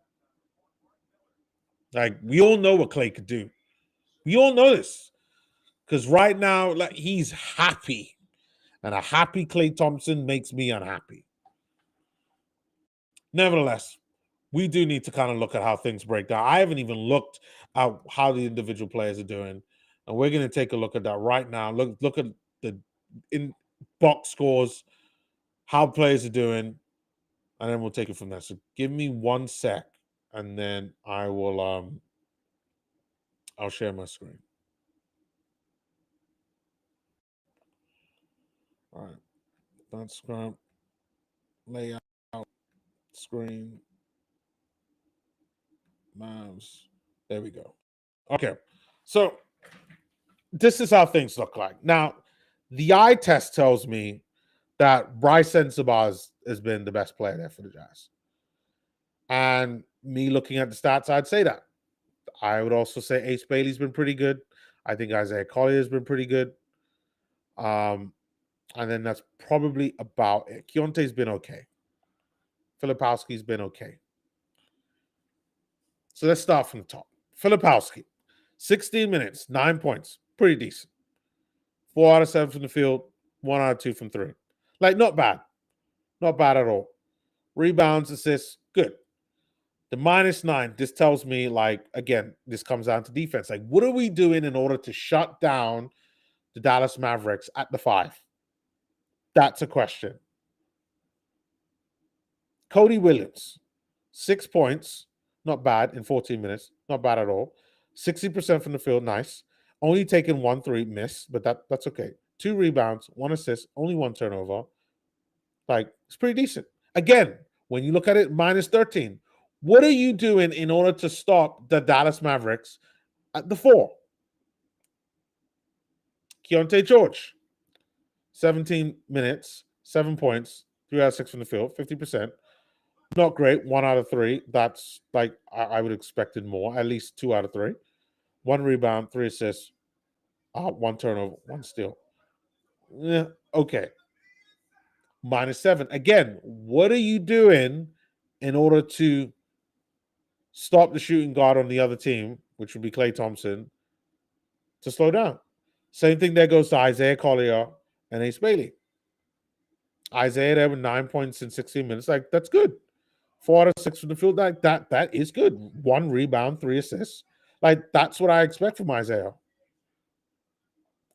Speaker 3: Like, we all know what Klay could do. We all know this. Because right now, like, he's happy. And a happy Klay Thompson makes me unhappy. Nevertheless, we do need to kind of look at how things break down. I haven't even looked at how the individual players are doing. And we're going to take a look at that right now. Look at the in-box scores, how players are doing, and then we'll take it from there. So give me 1 sec, and then I will I'll share my screen. All right. That's screen. Layout. Screen. Mouse. There we go. Okay. So this is how things look like. Now, the eye test tells me that Bryce Sensabaugh has been the best player there for the Jazz. And me looking at the stats, I'd say that. I would also say Ace Bailey's been pretty good. I think Isaiah Collier has been pretty good. And then that's probably about it. Keontae's been okay. Filipowski's been okay. So let's start from the top. Filipowski, 16 minutes, 9 points. Pretty decent. 4 out of 7 from the field, 1 out of 2 from 3. Like, not bad. Not bad at all. Rebounds, assists, good. The -9, this tells me, like, again, this comes down to defense. Like, what are we doing in order to shut down the Dallas Mavericks at the 5? That's a question. Cody Williams, 6 points, not bad in 14 minutes, not bad at all. 60% from the field, nice. Only taken 1 3, miss, but that's okay. 2 rebounds, 1 assist, only 1 turnover. Like, it's pretty decent. Again, when you look at it, -13. What are you doing in order to stop the Dallas Mavericks at the 4? Keontae George, 17 minutes, 7 points, 3 out of 6 from the field, 50%. Not great, 1 out of 3. That's like I would expected more, at least 2 out of 3. 1 rebound, 3 assists, 1 turnover, 1 steal. Yeah, okay. -7. Again, what are you doing in order to stop the shooting guard on the other team, which would be Klay Thompson, to slow down? Same thing there goes to Isaiah Collier and Ace Bailey. Isaiah there with 9 points in 16 minutes. Like, that's good. 4 out of 6 from the field. That is good. 1 rebound, 3 assists. Like, that's what I expect from Isaiah.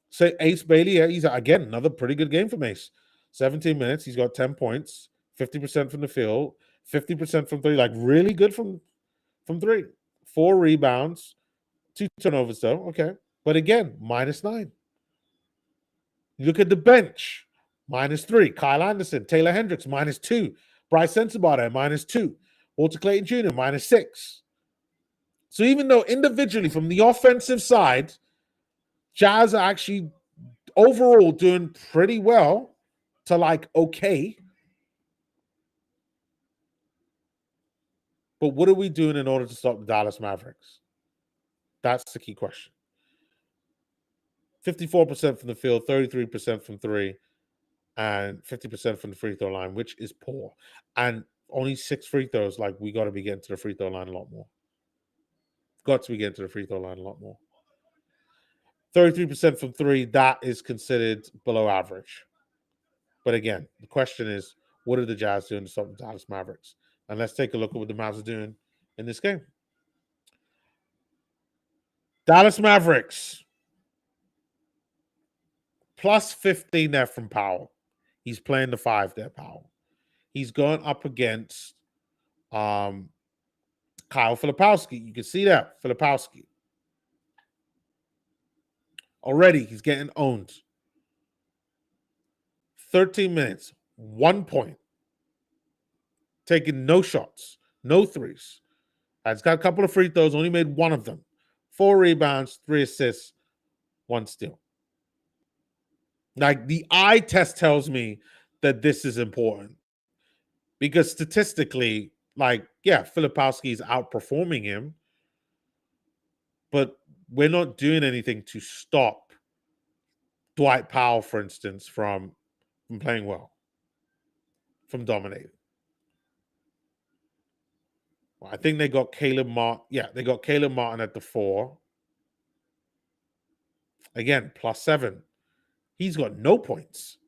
Speaker 3: So Ace Bailey, yeah, he's again another pretty good game from Ace. 17 minutes. He's got 10 points, 50% from the field, 50% from 3. Like, really good from 3. 4 rebounds, 2 turnovers though. Okay. But again, -9. You look at the bench, -3. Kyle Anderson, Taylor Hendricks, -2. Bryce Sensabaugh, -2. Walter Clayton Jr., -6. So even though individually from the offensive side, Jazz are actually overall doing pretty well to like okay. But what are we doing in order to stop the Dallas Mavericks? That's the key question. 54% from the field, 33% from 3, and 50% from the free throw line, which is poor. And only 6 free throws. Like, we got to be getting to the free throw line a lot more. Got to be getting to the free throw line a lot more. 33% from 3, that is considered below average. But again, the question is, what are the Jazz doing to stop the Dallas Mavericks? And let's take a look at what the Mavs are doing in this game. Dallas Mavericks, plus 15 there from Powell. He's playing the 5 there, Powell. He's going up against Kyle Filipowski. You can see that, Filipowski. Already, he's getting owned. 13 minutes, 1 point. Taking no shots, no threes. He's got a couple of free throws, only made 1 of them. 4 rebounds, 3 assists, 1 steal. Like, the eye test tells me that this is important. Because statistically, like, yeah, Filipowski is outperforming him. But we're not doing anything to stop Dwight Powell, for instance, from playing well, from dominating. Well, I think they got Caleb Martin. Yeah, they got Caleb Martin at the 4. Again, +7. He's got no points.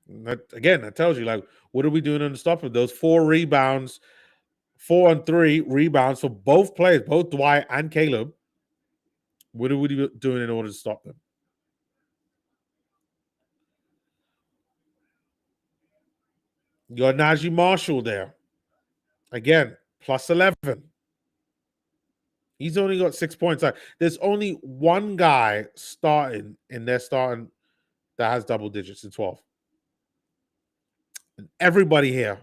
Speaker 3: That tells you, like, what are we doing to stop him? Those 4 rebounds, 4 and 3 rebounds for both players, both Dwight and Caleb. What are we doing in order to stop them? You got Najee Marshall there. Again, +11. He's only got 6 points. There's only one guy starting that has double digits in 12. And everybody here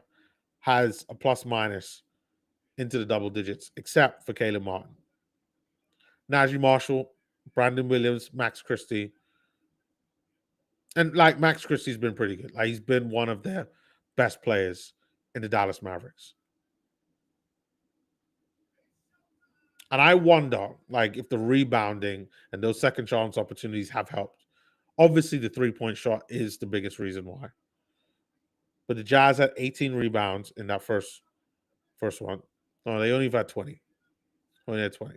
Speaker 3: has a plus-minus into the double digits, except for Caleb Martin. Najee Marshall, Brandon Williams, Max Christie. And, like, Max Christie's been pretty good. Like, he's been one of their best players in the Dallas Mavericks. And I wonder, like, if the rebounding and those second chance opportunities have helped. Obviously, the 3-point shot is the biggest reason why. But the Jazz had 18 rebounds in that first one. No, they only had 20. Only had 20.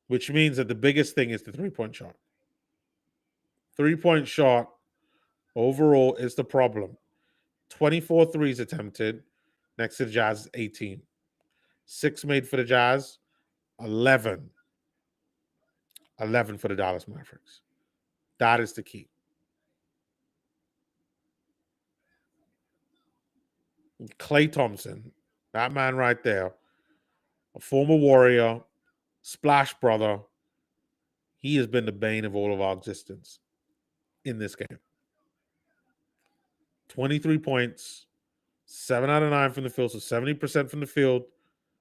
Speaker 3: Which means that the biggest thing is the 3-point shot. 3-point shot overall is the problem. 24 threes attempted. Next to the Jazz is 18. 6 made for the Jazz. 11 for the Dallas Mavericks. That is the key. Klay Thompson, that man right there, a former Warrior, Splash Brother, he has been the bane of all of our existence in this game. 23 points, 7 out of 9 from the field, so 70% from the field.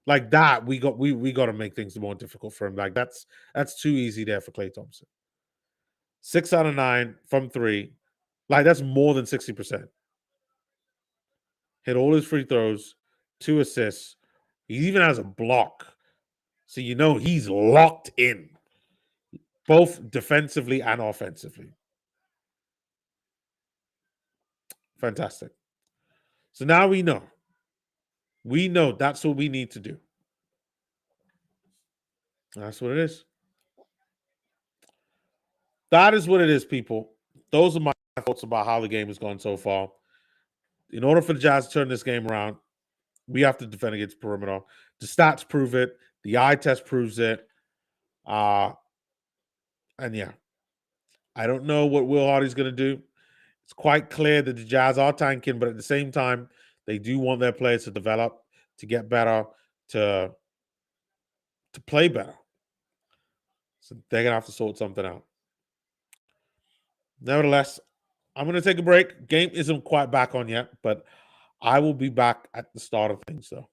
Speaker 3: Like that, we got to make things more difficult for him. Like that's too easy there for Klay Thompson. 6 out of 9 from 3. Like that's more than 60%. Hit all his free throws, 2 assists. He even has a block. So you know he's locked in, both defensively and offensively. Fantastic. So now we know. We know that's what we need to do. That's what it is. That is what it is, people. Those are my thoughts about how the game has gone so far. In order for the Jazz to turn this game around, we have to defend against perimeter. The stats prove it. The eye test proves it. And yeah, I don't know what Will Hardy's going to do. It's quite clear that the Jazz are tanking, but at the same time, they do want their players to develop, to get better, to play better. So they're going to have to sort something out. Nevertheless, I'm going to take a break. Game isn't quite back on yet, but I will be back at the start of things, though.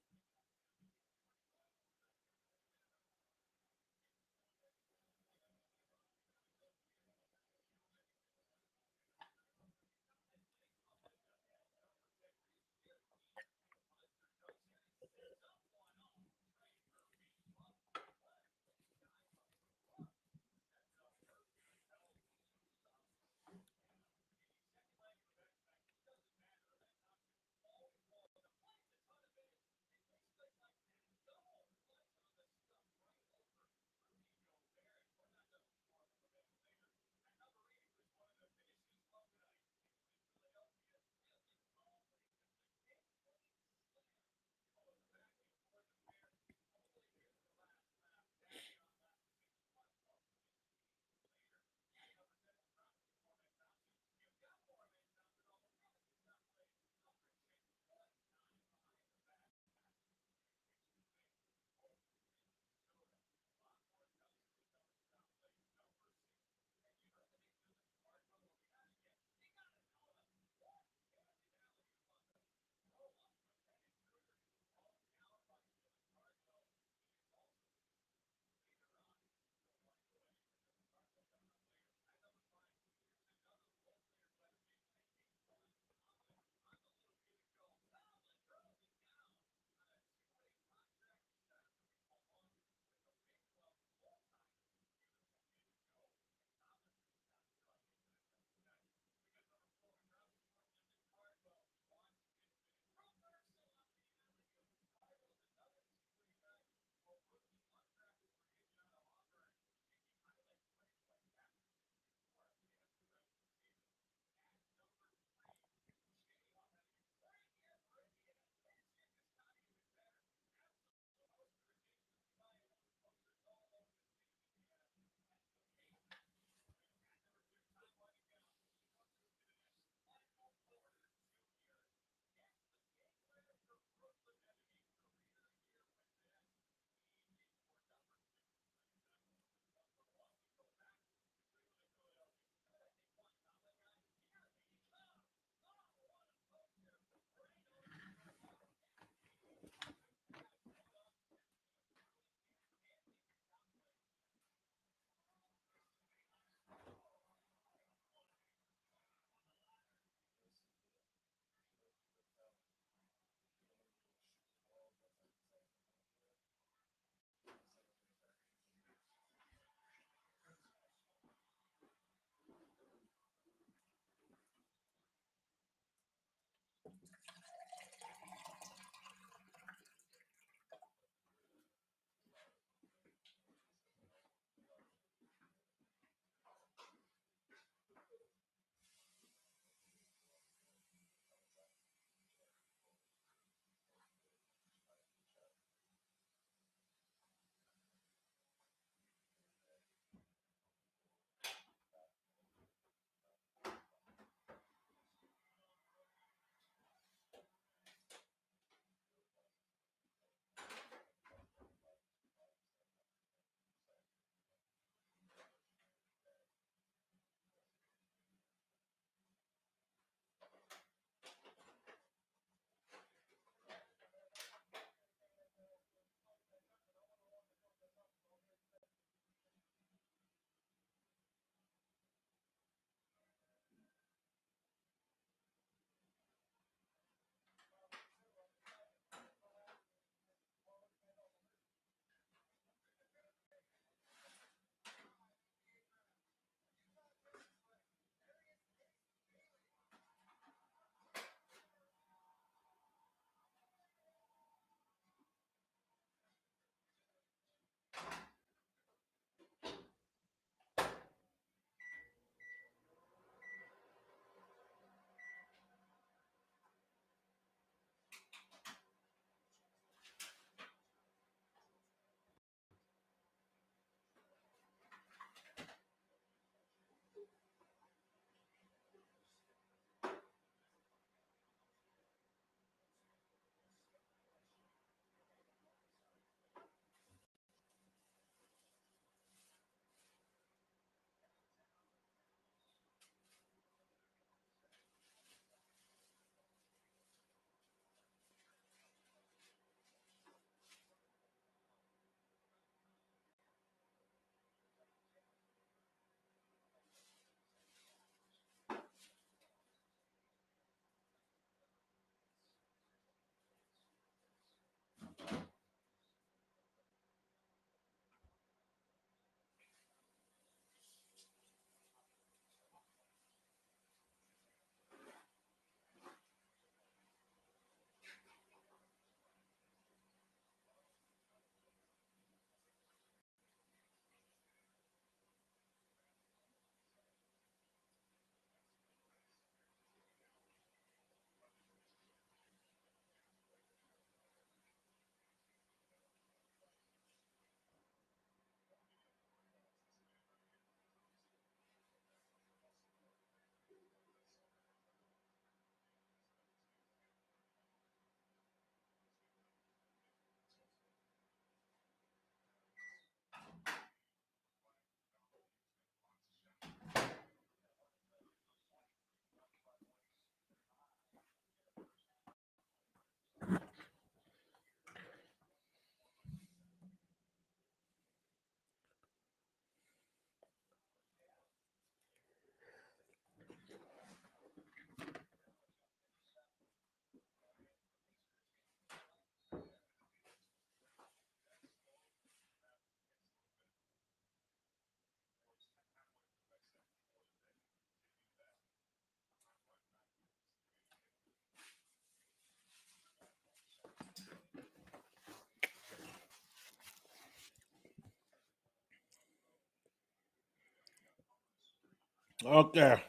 Speaker 3: Okay.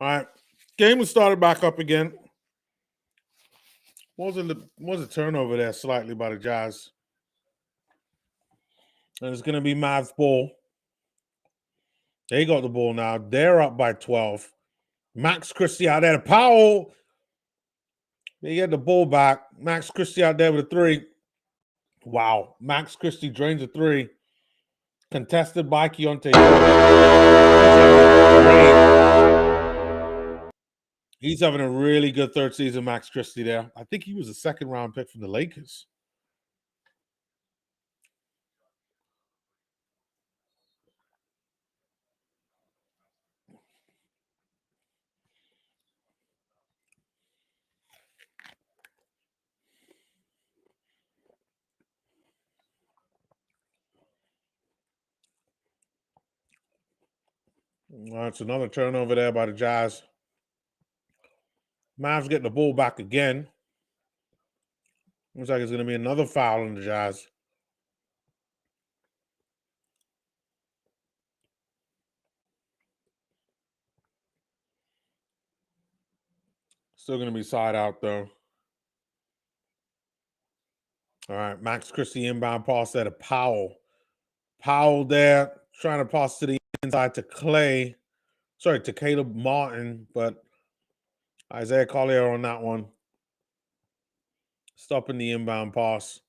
Speaker 3: All right. Game was started back up again. Was a turnover there slightly by the Jazz. And it's going to be Mavs ball. They got the ball now. They're up by 12. Max Christie out there. Powell. They get the ball back. Max Christie out there with a three. Wow. Max Christie drains a three. Contested by Keontae. He's having a really good third season, Max Christie there. I think he was a second-round pick from the Lakers. It's another turnover there by the Jazz. Mavs getting the ball back again. Looks like it's going to be another foul on the Jazz. Still going to be side out, though. All right, Max Christie inbound pass there to Powell. Powell there trying to pass to the inside to Clay. Sorry, to Caleb Martin, but Isaiah Collier on that one. Stopping the inbound pass.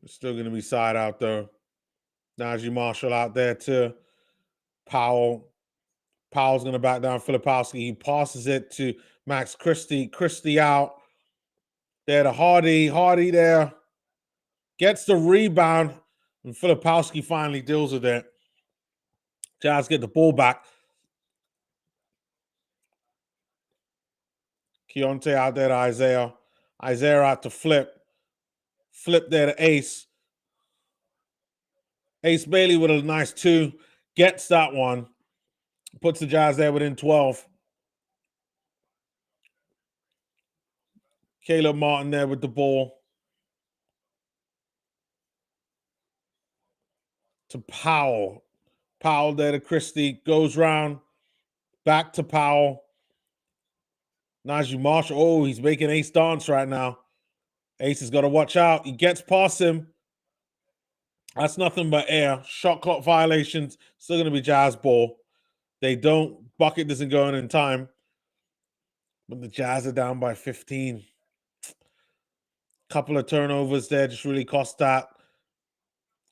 Speaker 3: It's still going to be side out, though. Najee Marshall out there to Powell. Powell's going to back down Filipowski. He passes it to Max Christie. Christie out. There to Hardy. Hardy there. Gets the rebound. And Filipowski finally deals with it. Jazz get the ball back. Keontae out there to Isaiah. Isaiah out to Flip. Flip there to Ace. Ace Bailey with a nice two. Gets that one. Puts the Jazz there within 12. Caleb Martin there with the ball. To Powell. Powell there to Christie. Goes round. Back to Powell. Najee Marshall. Oh, he's making Ace dance right now. Ace has got to watch out. He gets past him. That's nothing but air. Shot clock violations. Still going to be Jazz ball. They don't. Bucket doesn't go in time. But the Jazz are down by 15. Couple of turnovers there just really cost that.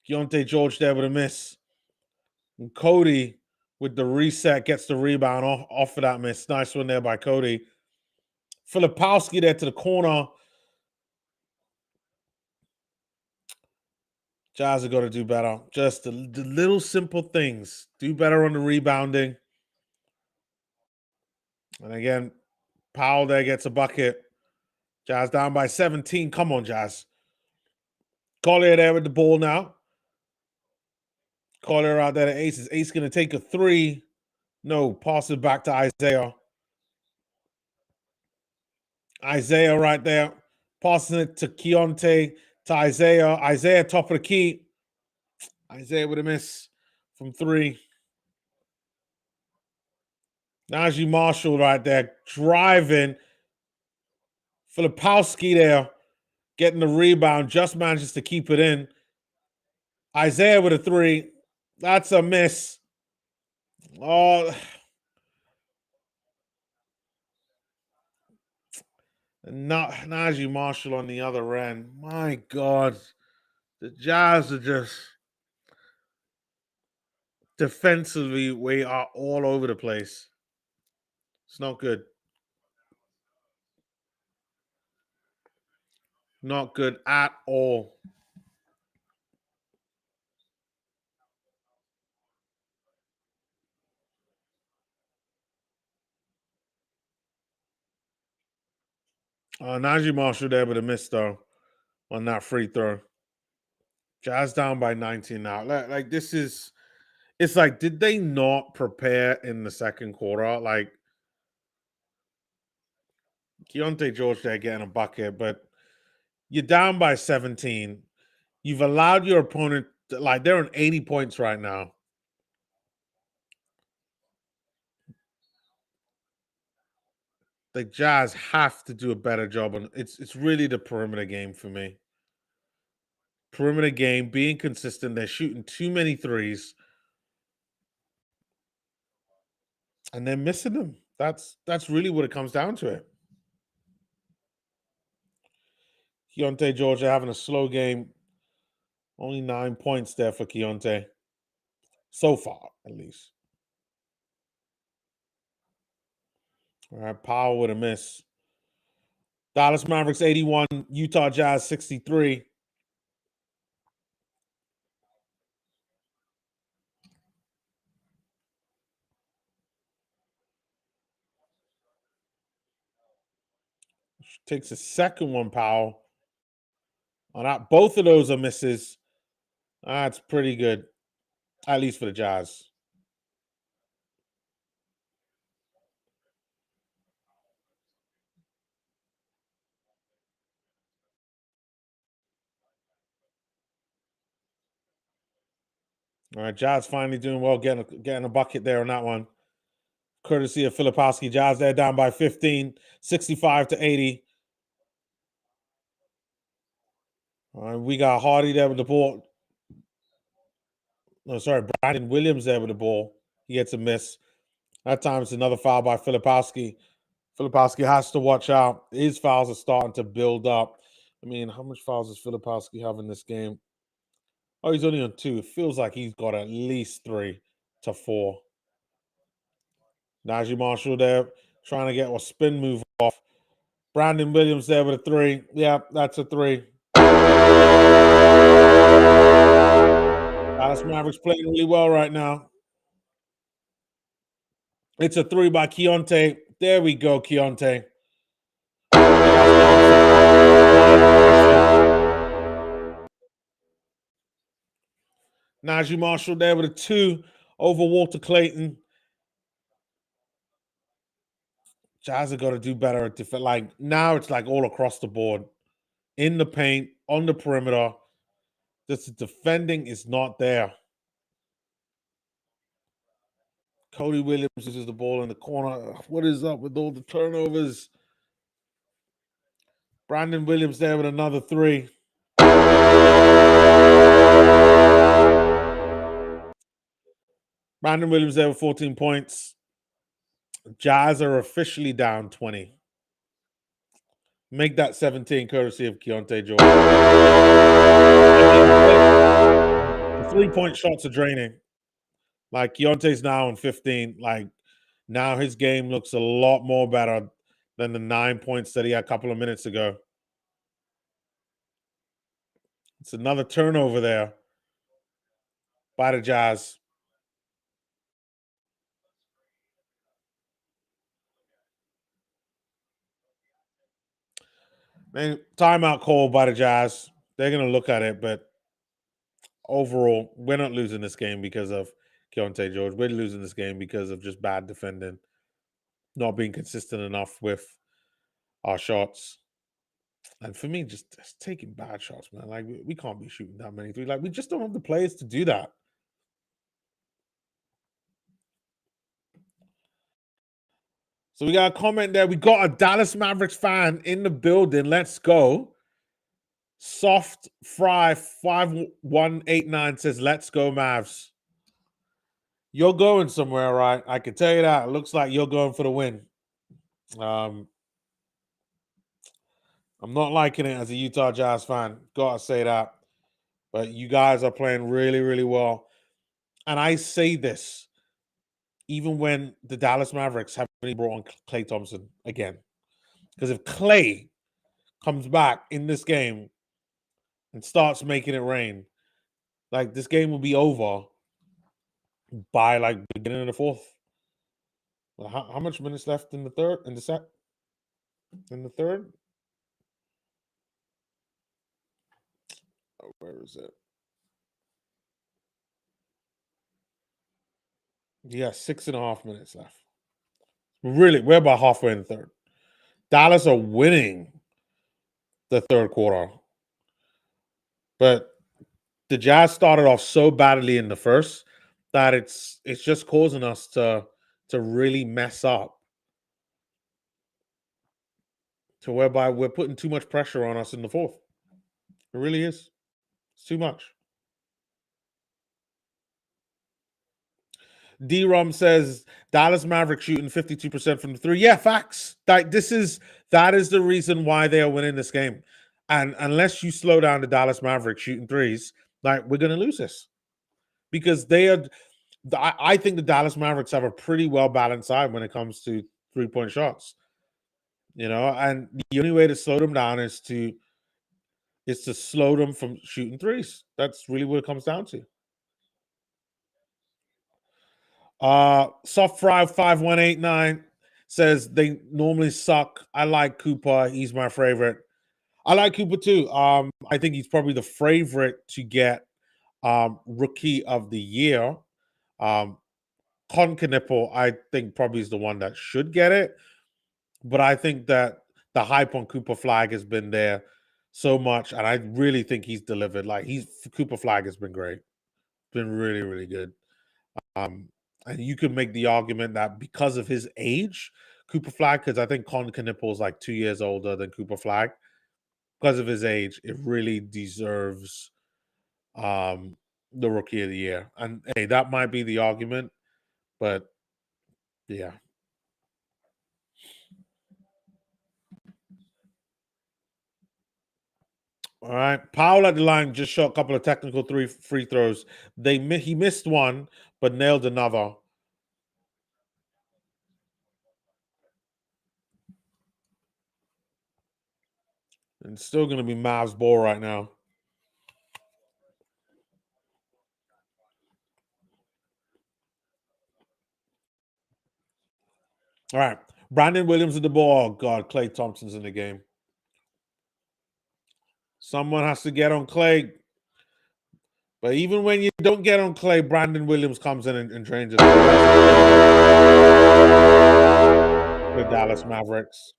Speaker 3: Keontae George there with a miss. And Cody with the reset gets the rebound off of that miss. Nice one there by Cody. Filipowski there to the corner. Jazz are going to do better. Just the little simple things. Do better on the rebounding. And again, Powell there gets a bucket. Jazz down by 17. Come on, Jazz. Collier there with the ball now. Collier out there to Ace. Is Ace going to take a three? No, pass it back to Isaiah. Isaiah right there. Passing it to Keontae, to Isaiah. Isaiah top of the key. Isaiah with a miss from three. Najee Marshall right there driving. Filipowski there getting the rebound. Just manages to keep it in. Isaiah with a three. That's a miss. Oh, not Najee Marshall on the other end. My God. The Jazz are just defensively, we are all over the place. It's not good. Not good at all. Najee Marshall there with a miss, though, on that free throw. Jazz down by 19 now. Like this is, it's like, did they not prepare in the second quarter? Like, Keontae George there getting a bucket, but you're down by 17. You've allowed your opponent Like they're on 80 points right now. The Jazz have to do a better job on it's really the perimeter game for me. Perimeter game, being consistent. They're shooting too many threes and they're missing them. That's really what it comes down to it. Keontae Georgia having a slow game. Only 9 points there for Keontae. So far, at least. All right, Powell with a miss. Dallas Mavericks 81, Utah Jazz 63. Takes a second one, Powell. Both of those are misses. That's pretty good, at least for the Jazz. All right, Jazz finally doing well, getting a bucket there on that one. Courtesy of Filipowski. Jazz, they're down by 15, 65 to 80. All right, we got Hardy there with the ball. No, sorry, Brandon Williams there with the ball. He gets a miss. That time it's another foul by Filipowski. Filipowski has to watch out. His fouls are starting to build up. I mean, how much fouls does Filipowski have in this game? Oh, he's only on 2. It feels like he's got at least 3 to 4. Najee Marshall there trying to get a spin move off. Brandon Williams there with a 3. Yeah, that's a 3. Dallas Mavericks playing really well right now. It's a 3 by Keontae. There we go, Keontae. Najee Marshall there with a 2 over Walter Clayton. Jazz are got to do better at defense. Like now, it's like all across the board, in the paint, on the perimeter. Just the defending is not there. Cody Williams uses the ball in the corner. What is up with all the turnovers? Brandon Williams there with another 3. Brandon Williams there with 14 points. Jazz are officially down 20. Make that 17 courtesy of Keontae George. The 3-point shots are draining. Like Keontae's now on 15. Like now his game looks a lot more better than the 9 points that he had a couple of minutes ago. It's another turnover there by the Jazz. Man, timeout call by the Jazz. They're going to look at it, but overall, we're not losing this game because of Keontae George. We're losing this game because of just bad defending, not being consistent enough with our shots. And for me, just taking bad shots, man. Like, we can't be shooting that many threes. Like, we just don't have the players to do that. So we got a comment there. We got a Dallas Mavericks fan in the building. Let's go. Soft Fry 5189 says, "Let's go, Mavs." You're going somewhere, right? I can tell you that. It looks like you're going for the win. I'm not liking it as a Utah Jazz fan. Gotta say that. But you guys are playing really, really well. And I say this even when the Dallas Mavericks have really brought on Klay Thompson again. Because if Klay comes back in this game and starts making it rain, like this game will be over by like beginning of the fourth. How much minutes left in the third? In the third? Oh, where is it? Yeah, 6.5 minutes left. Really, we're about halfway in the third. Dallas are winning the third quarter. But the Jazz started off so badly in the first that it's just causing us to really mess up, to whereby we're putting too much pressure on us in the fourth. It really is. It's too much. D-Rom says Dallas Mavericks shooting 52% from the three. Yeah, facts. That is the reason why they are winning this game. And unless you slow down the Dallas Mavericks shooting threes, like, we're gonna lose this. Because they are I think the Dallas Mavericks have a pretty well balanced side when it comes to 3-point shots. And the only way to slow them down is to slow them from shooting threes. That's really what it comes down to. Soft Fry 5189 says they normally suck. I like Cooper. He's my favorite. I like Cooper too. I think he's probably the favorite to get rookie of the year. Konkanippel, I think, probably is the one that should get it. But I think that the hype on Cooper Flag has been there so much, and I really think he's delivered. Like, Cooper Flag has been great. Been really, really good. And you could make the argument that because of his age, Cooper Flag, because I think Konkanippel is like 2 years older than Cooper Flag, because of his age, it really deserves the rookie of the year. And hey, that might be the argument, but yeah. All right. Powell at the line just shot a couple of technical free throws. He missed one, but nailed another. And it's still going to be Mavs ball right now. All right. Brandon Williams at the ball. Oh, God. Klay Thompson's in the game. Someone has to get on Klay. But even when you don't get on Klay, Brandon Williams comes in and changes the Dallas Mavericks.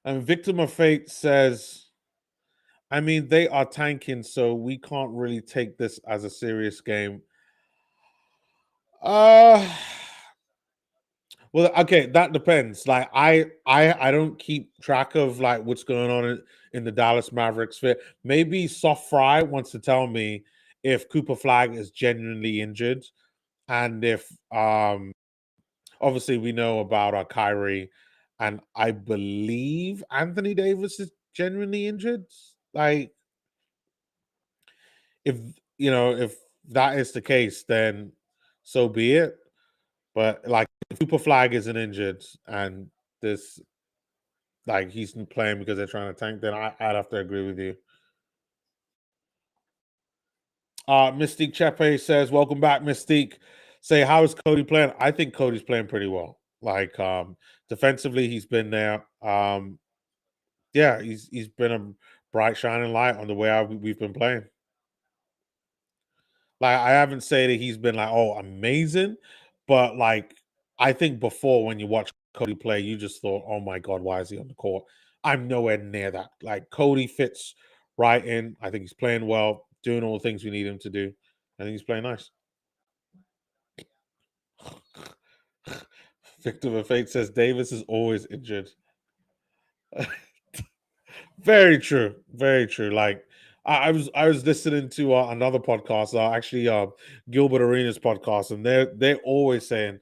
Speaker 3: And Victim of Fate says, I mean, they are tanking, so we can't really take this as a serious game. Well, okay, that depends. Like, I don't keep track of like what's going on in the Dallas Mavericks fit. Maybe Soft Fry wants to tell me if Cooper Flag is genuinely injured, and if obviously we know about Kyrie, and I believe Anthony Davis is genuinely injured. Like, if if that is the case, then so be it. But like, if Cooper Flag isn't injured and this, like, he's playing because they're trying to tank, then I'd have to agree with you. Mystique Chepe says, welcome back, Mystique. Say, how is Cody playing? I think Cody's playing pretty well. Like, defensively, he's been there. Yeah, he's been a bright shining light on the way we've been playing. Like, I haven't said that he's been like, oh, amazing, but like, I think before, when you watch Cody play, you just thought, oh my God, why is he on the court? I'm nowhere near that. Like, Cody fits right in. I think he's playing well, doing all the things we need him to do. I think he's playing nice. Victor of Fate says Davis is always injured. Very true. Very true. Like, I was listening to another podcast, actually Gilbert Arenas podcast, and they're always saying,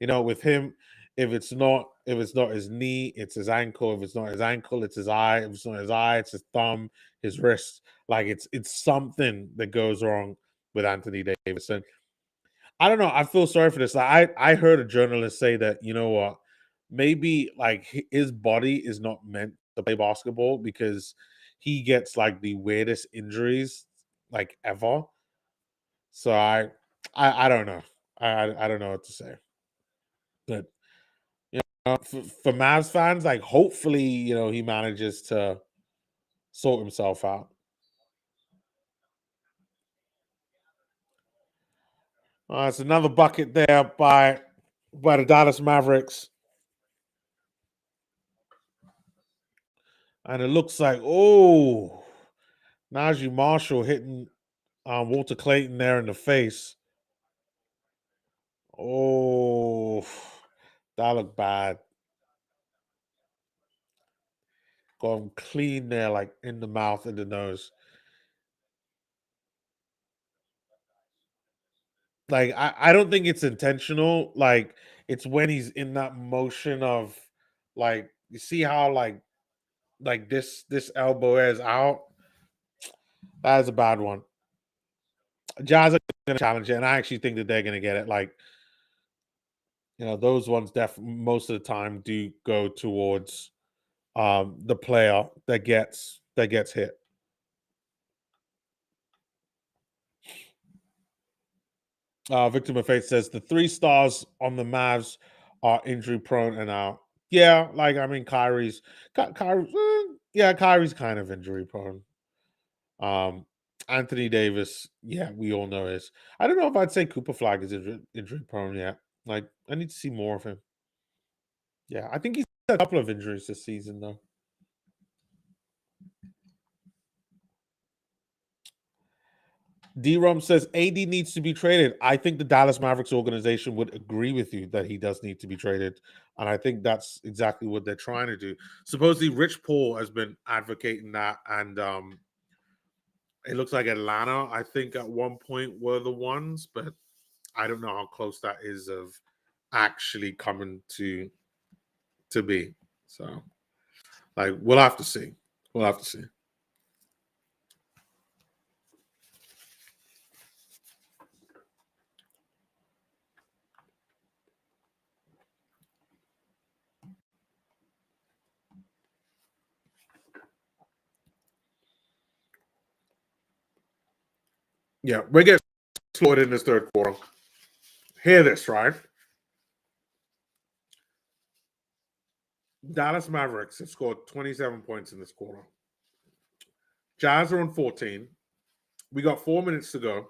Speaker 3: with him, if it's not his knee, it's his ankle. If it's not his ankle, it's his eye. If it's not his eye, it's his thumb, his wrist. Like, it's something that goes wrong with Anthony Davis. And I don't know. I feel sorry for this. I heard a journalist say that, you know what, maybe like his body is not meant to play basketball because he gets like the weirdest injuries like ever. So I don't know. I don't know what to say. But for Mavs fans, like, hopefully, he manages to sort himself out. It's another bucket there by the Dallas Mavericks. And it looks like, oh, Najee Marshall hitting Walter Clayton there in the face. Oh, that looked bad. Going clean there, like in the mouth and the nose. Like, I don't think it's intentional. Like, it's when he's in that motion of, like, you see how like this elbow is out. That is a bad one. Jazz are going to challenge it, and I actually think that they're going to get it. Like, those ones most of the time do go towards the player that gets hit. Victor Mafate says the 3 stars on the Mavs are injury prone and out. Yeah, like I mean, Kyrie's kind of injury prone. Anthony Davis, yeah, we all know is. I don't know if I'd say Cooper Flag is injury prone yet. Like, I need to see more of him. Yeah, I think he's had a couple of injuries this season though. D-Rum says AD needs to be traded. I think the Dallas Mavericks organization would agree with you that he does need to be traded. And I think that's exactly what they're trying to do. Supposedly Rich Paul has been advocating that. And it looks like Atlanta, I think at one point were the ones, but I don't know how close that is of actually coming to be. So, like, we'll have to see. We'll have to see. Yeah, we get slowed in this third quarter. Hear this, right? Dallas Mavericks have scored 27 points in this quarter. Jazz are on 14. We got 4 minutes to go.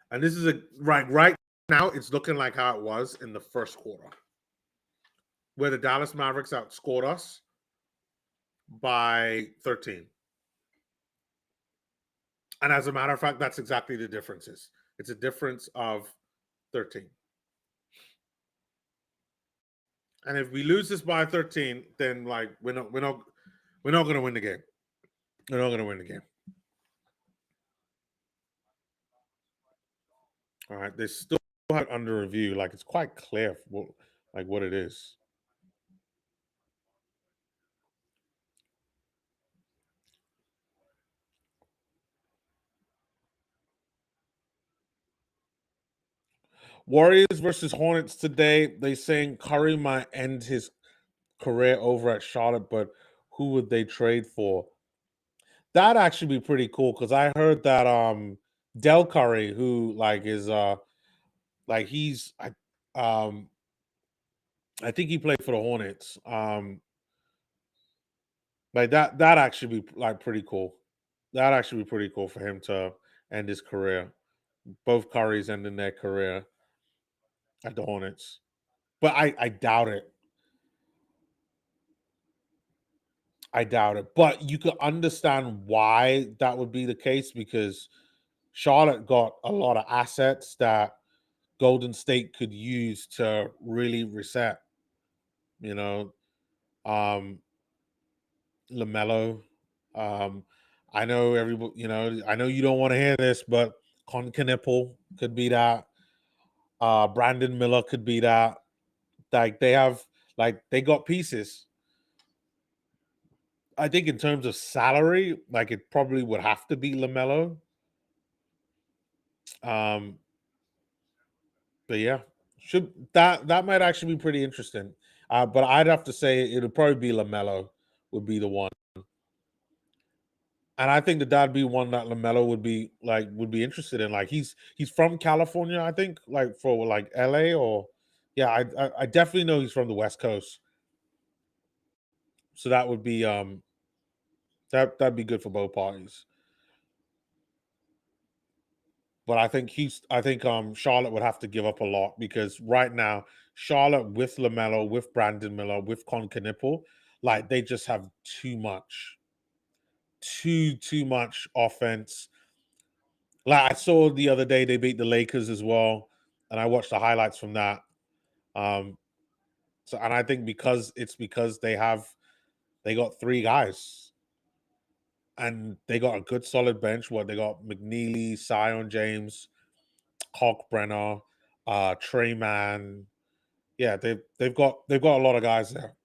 Speaker 3: And this is right now, it's looking like how it was in the first quarter, where the Dallas Mavericks outscored us by 13. And as a matter of fact, that's exactly the differences. It's a difference of 13. And if we lose this by 13, then like we're not going to win the game. We're not going to win the game. All right, they still have it under review. Like, it's quite clear what it is. Warriors versus Hornets today. They saying Curry might end his career over at Charlotte, but who would they trade for? That'd actually be pretty cool because I heard that Del Curry, who like is like he's I think he played for the Hornets. Like that actually be like pretty cool. That'd actually be pretty cool for him to end his career. Both Currys ending their career at the Hornets. But I doubt it. I doubt it. But you could understand why that would be the case because Charlotte got a lot of assets that Golden State could use to really reset. You know, um, LaMelo. I know everybody. I know you don't want to hear this, but Con Knipple could be that. Brandon Miller could be that. Like they got pieces. I think in terms of salary, like it probably would have to be LaMelo. But yeah, that might actually be pretty interesting. But I'd have to say it'll probably be LaMelo would be the one. And I think that'd be one that LaMelo would be interested in. Like he's from California, I think, like for like LA or yeah, I definitely know he's from the West Coast. So that would be that'd be good for both parties. But I think Charlotte would have to give up a lot because right now Charlotte with LaMelo, with Brandon Miller, with Con Knipple, Like they just have too much offense. Like I saw the other day, they beat the Lakers as well, and I watched the highlights from that. Um, so, and I think because they got three guys, and they got a good solid bench. What they got: McNeely, Sion James, Kalkbrenner, Trey Man. Yeah, they've got a lot of guys there.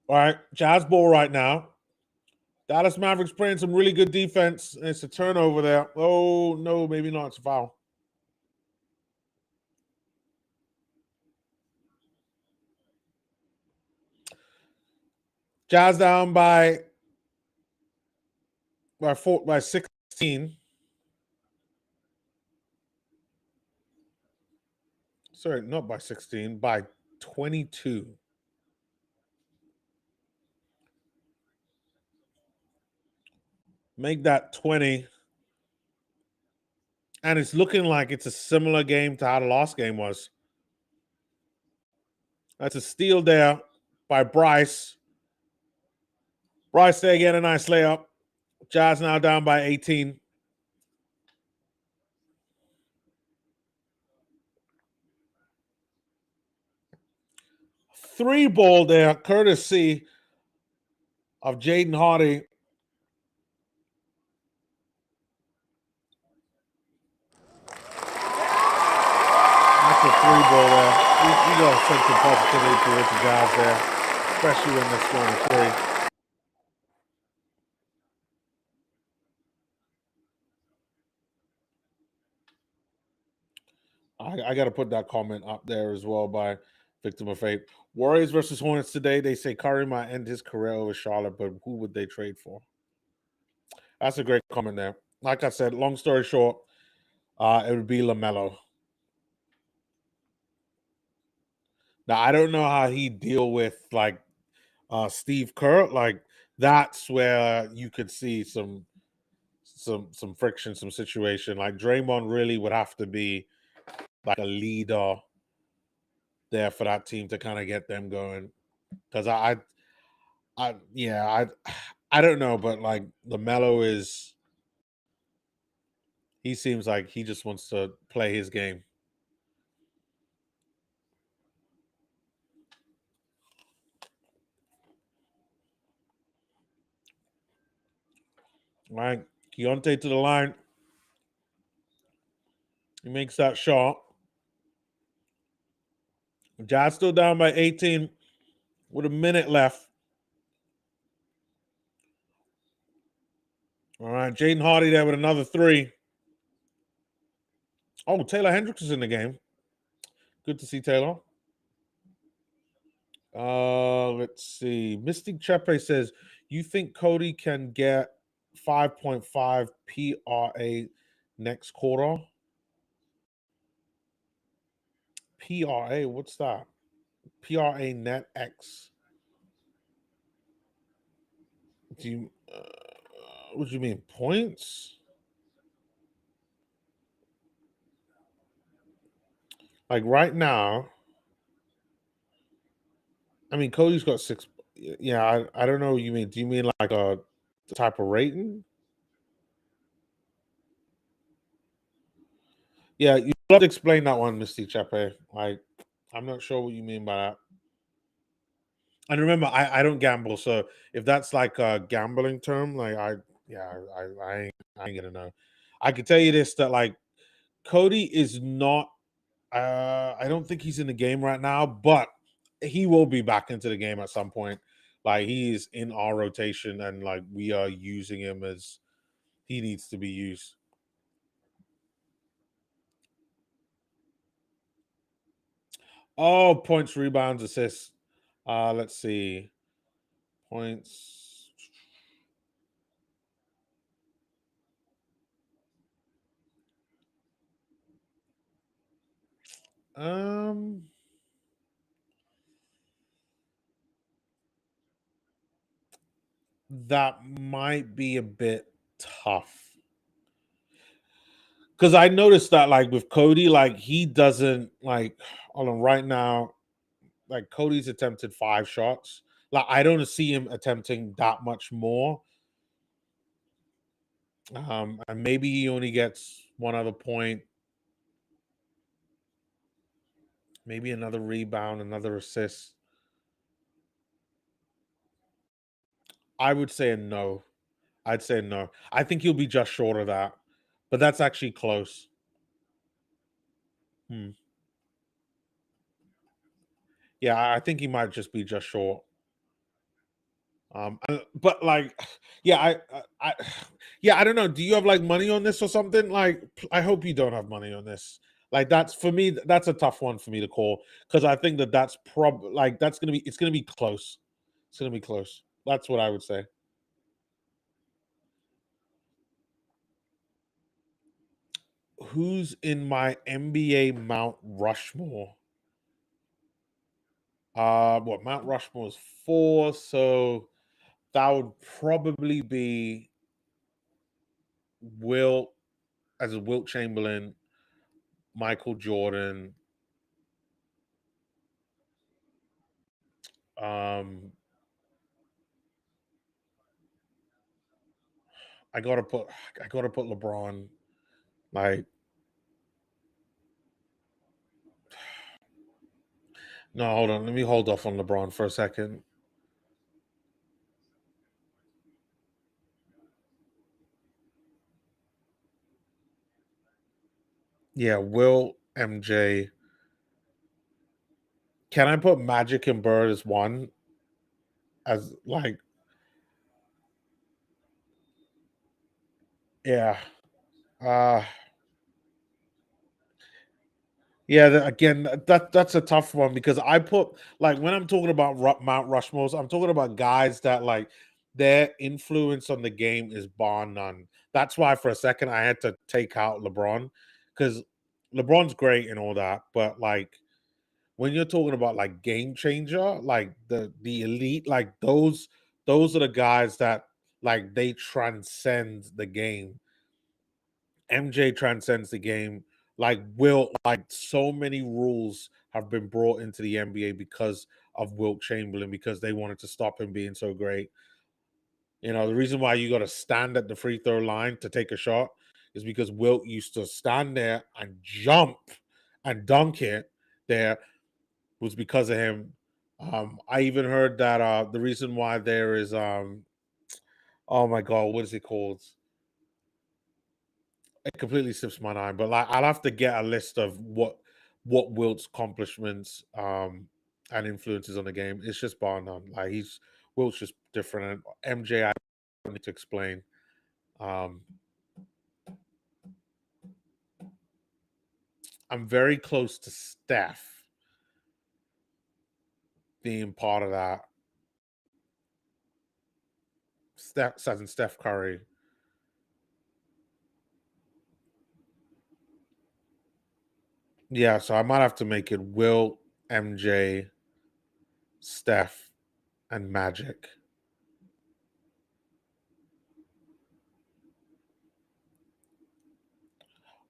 Speaker 3: All right, Jazz ball right now. Dallas Mavericks playing some really good defense. It's a turnover there. Oh no, maybe not. It's a foul. Jazz down by 16. Sorry, not by 16, by 22. Make that 20. And it's looking like it's a similar game to how the last game was. That's a steal there by Bryce. Bryce there again, a nice layup. Jazz now down by 18. Three ball there, courtesy of Jaden Hardy. That's a three ball there. We got to send some positivity towards the Jazz there, especially when they're scoring three. I got to put that comment up there as well by Victim of Fate. Warriors versus Hornets today. They say Curry might end his career over Charlotte, but who would they trade for? That's a great comment there. Like I said, long story short, it would be LaMelo. Now I don't know how he deal with like Steve Kerr. Like that's where you could see some friction, some situation. Like Draymond really would have to be like a leader there for that team to kind of get them going. Because I don't know, but like LaMelo is, he seems like he just wants to play his game. All right, Keontae to the line. He makes that shot. Jazz still down by 18 with a minute left. All right, Jaden Hardy there with another three. Oh, Taylor Hendricks is in the game. Good to see Taylor. Let's see. Mystic Chepe says, you think Cody can get 5.5 PRA next quarter? PRA, what's that? PRA net X. Do you what do you mean points? Like right now, I mean Cody's got 6. Yeah, I don't know what you mean. Do you mean like a type of rating? Yeah, you have to explain that one, Misty Chepe. Like, I'm not sure what you mean by that. And remember, I don't gamble, so if that's like a gambling term, like I ain't gonna know. I can tell you this that like Cody is not. I don't think he's in the game right now, but he will be back into the game at some point. Like he's in our rotation, and like we are using him as he needs to be used. Oh, points, rebounds, assists. Let's see. Points. Um, that might be a bit tough. Because I noticed that, like with Cody, like he doesn't like. Hold on, right now, like Cody's attempted 5 shots. Like I don't see him attempting that much more. And maybe he only gets one other point, maybe another rebound, another assist. I would say a no. I'd say no. I think he'll be just short of that, but that's actually close. Hmm. Yeah, I think he might just be just short. But like, yeah, yeah, I don't know. Do you have like money on this or something? Like, I hope you don't have money on this. Like, that's for me. That's a tough one for me to call because I think that that's like that's gonna be. It's gonna be close. It's gonna be close. That's what I would say. Who's in my NBA Mount Rushmore? What Mount Rushmore is 4, so that would probably be Wilt as a Wilt Chamberlain, Michael Jordan. Um, I gotta put LeBron. Like, no, hold on. Let me hold off on LeBron for a second. Yeah, Will MJ. Can I put Magic and Bird as one? As like, yeah. Uh Yeah, again, that's a tough one because I put like when I'm talking about Mount Rushmores, I'm talking about guys that like their influence on the game is bar none. That's why for a second I had to take out LeBron because LeBron's great and all that, but like when you're talking about like game changer, like the elite, like those are the guys that like they transcend the game. MJ transcends the game. Like Will, like so many rules have been brought into the NBA because of Wilt Chamberlain because they wanted to stop him being so great. You know, the reason why you got to stand at the free throw line to take a shot is because Wilt used to stand there and jump and dunk it there was because of him. I even heard that the reason why there is oh my god, what is it called? It completely slips my mind, but like I'll have to get a list of what Wilt's accomplishments and influences on the game. It's just bar none. Like Wilt's just different. And MJ, I don't need to explain. Um, I'm very close to Steph being part of that. Steph Curry. Yeah, so I might have to make it Wilt, MJ, Steph, and Magic.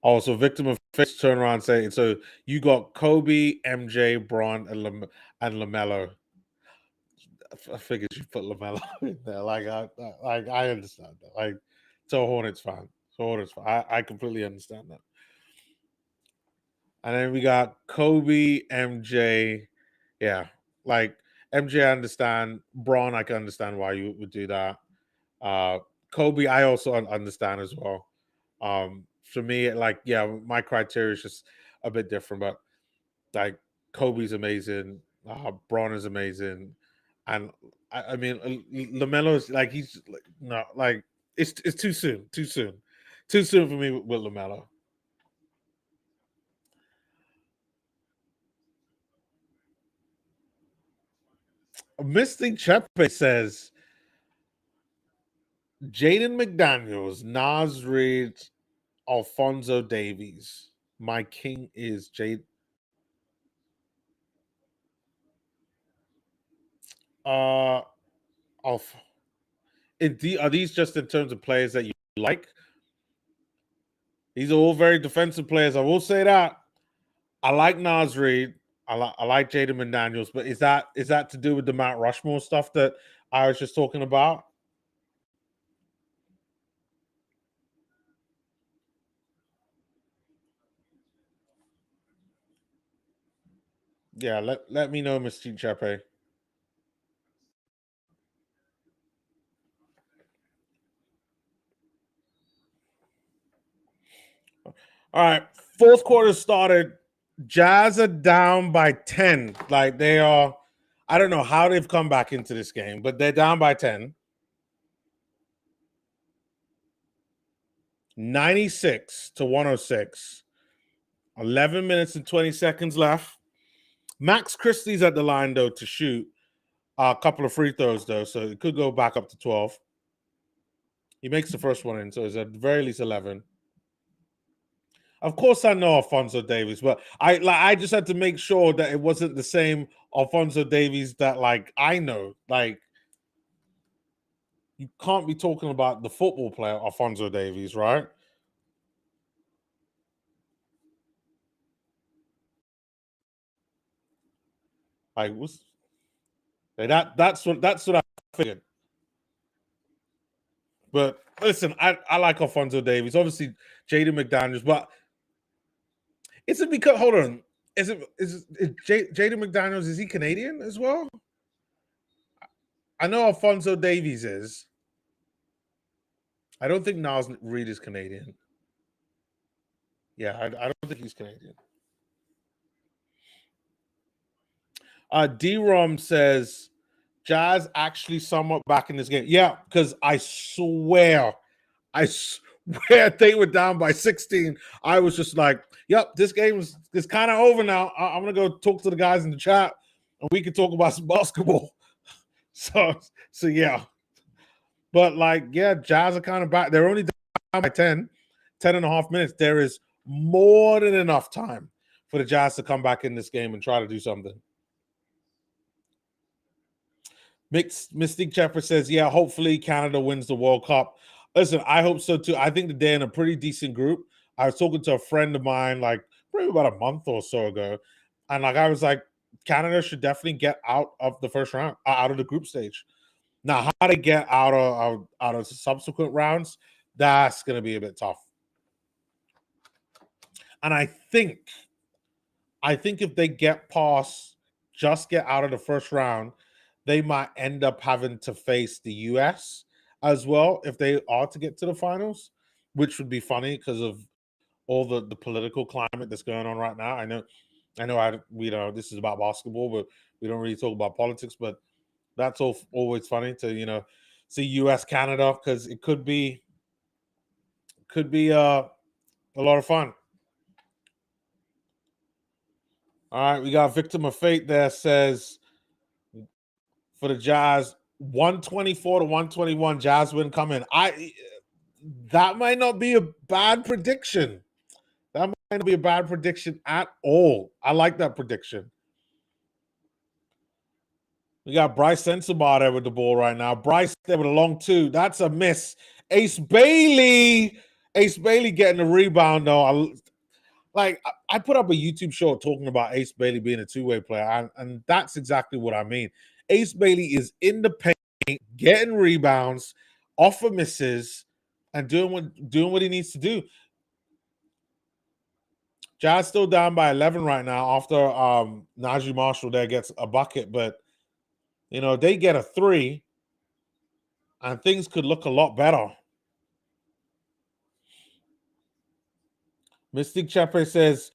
Speaker 3: Also, victim of face turn around and say so. You got Kobe, MJ, Braun, and Lamelo. I figured you put Lamelo in there. Like I understand that. Like, so Hornets fan, so Hornets fan. I completely understand that. And then we got Kobe, MJ. Yeah, like MJ, I understand. Braun, I can understand why you would do that. Uh, Kobe, I also understand as well. For me, like, yeah, my criteria is just a bit different, but like Kobe's amazing, Braun is amazing, and I mean Lamelo's like he's like no like it's too soon for me with Lamelo. Mystic Chepe says Jaden McDaniels, Nas Reed, Alfonso Davies. My king is Jade. Uh, Alf. Are these just in terms of players that you like? These are all very defensive players. I will say that. I like Nas Reed. I like Jaden McDaniels, but is that to do with the Mount Rushmore stuff that I was just talking about? Yeah, let me know, Mr. Chepe. All right, fourth quarter started. Jazz are down by 10. Like they are, I don't know how they've come back into this game, but they're down by 10. 96 to 106. 11 minutes and 20 seconds left. Max Christie's at the line, though, to shoot a couple of free throws, though, so it could go back up to 12. He makes the first one in, so it's at the very least 11. Of course, I know Alfonso Davies, but I just had to make sure that it wasn't the same Alfonso Davies that I know. You can't be talking about the football player Alfonso Davies, right? What's that's what I figured. But listen, I like Alfonso Davies. Obviously, Jaden McDaniels, but is it because hold on? Is Jaden McDaniels, is he Canadian as well? I know Alfonso Davies is. I don't think Nas Reed is Canadian. Yeah, I don't think he's Canadian. D-Rom says Jazz actually somewhat back in this game. Yeah, because I swear they were down by 16. I was just like, yep, this game is kind of over now. I'm going to go talk to the guys in the chat and we can talk about some basketball. So yeah. But Jazz are kind of back. They're only down by 10 and a half minutes. There is more than enough time for the Jazz to come back in this game and try to do something. Mystique Chepper says, yeah, hopefully Canada wins the World Cup. Listen, I hope so too. I think that they're in a pretty decent group. I was talking to a friend of mine probably about a month or so ago. And I was like, Canada should definitely get out of the first round, out of the group stage. Now, how to get out of subsequent rounds, that's going to be a bit tough. And I think if they get out of the first round, they might end up having to face the US as well if they are to get to the finals, which would be funny because of all the political climate that's going on right now. I know this is about basketball, but we don't really talk about politics, but that's always funny to see US Canada because it could be a lot of fun. All right, we got Victim of Fate there says for the Jazz 124 to 121 Jazz win coming. That might not be a bad prediction. That might not be a bad prediction at all. I like that prediction. We got Bryce Sensabaugh there with the ball right now. Bryce there with a long two. That's a miss. Ace Bailey getting the rebound though. I put up a YouTube short talking about Ace Bailey being a two-way player, and that's exactly what I mean. Ace Bailey is in the paint, getting rebounds, off of misses, and doing what he needs to do. Jazz still down by 11 right now after Najee Marshall there gets a bucket, but they get a 3, and things could look a lot better. Mystic Chepe says,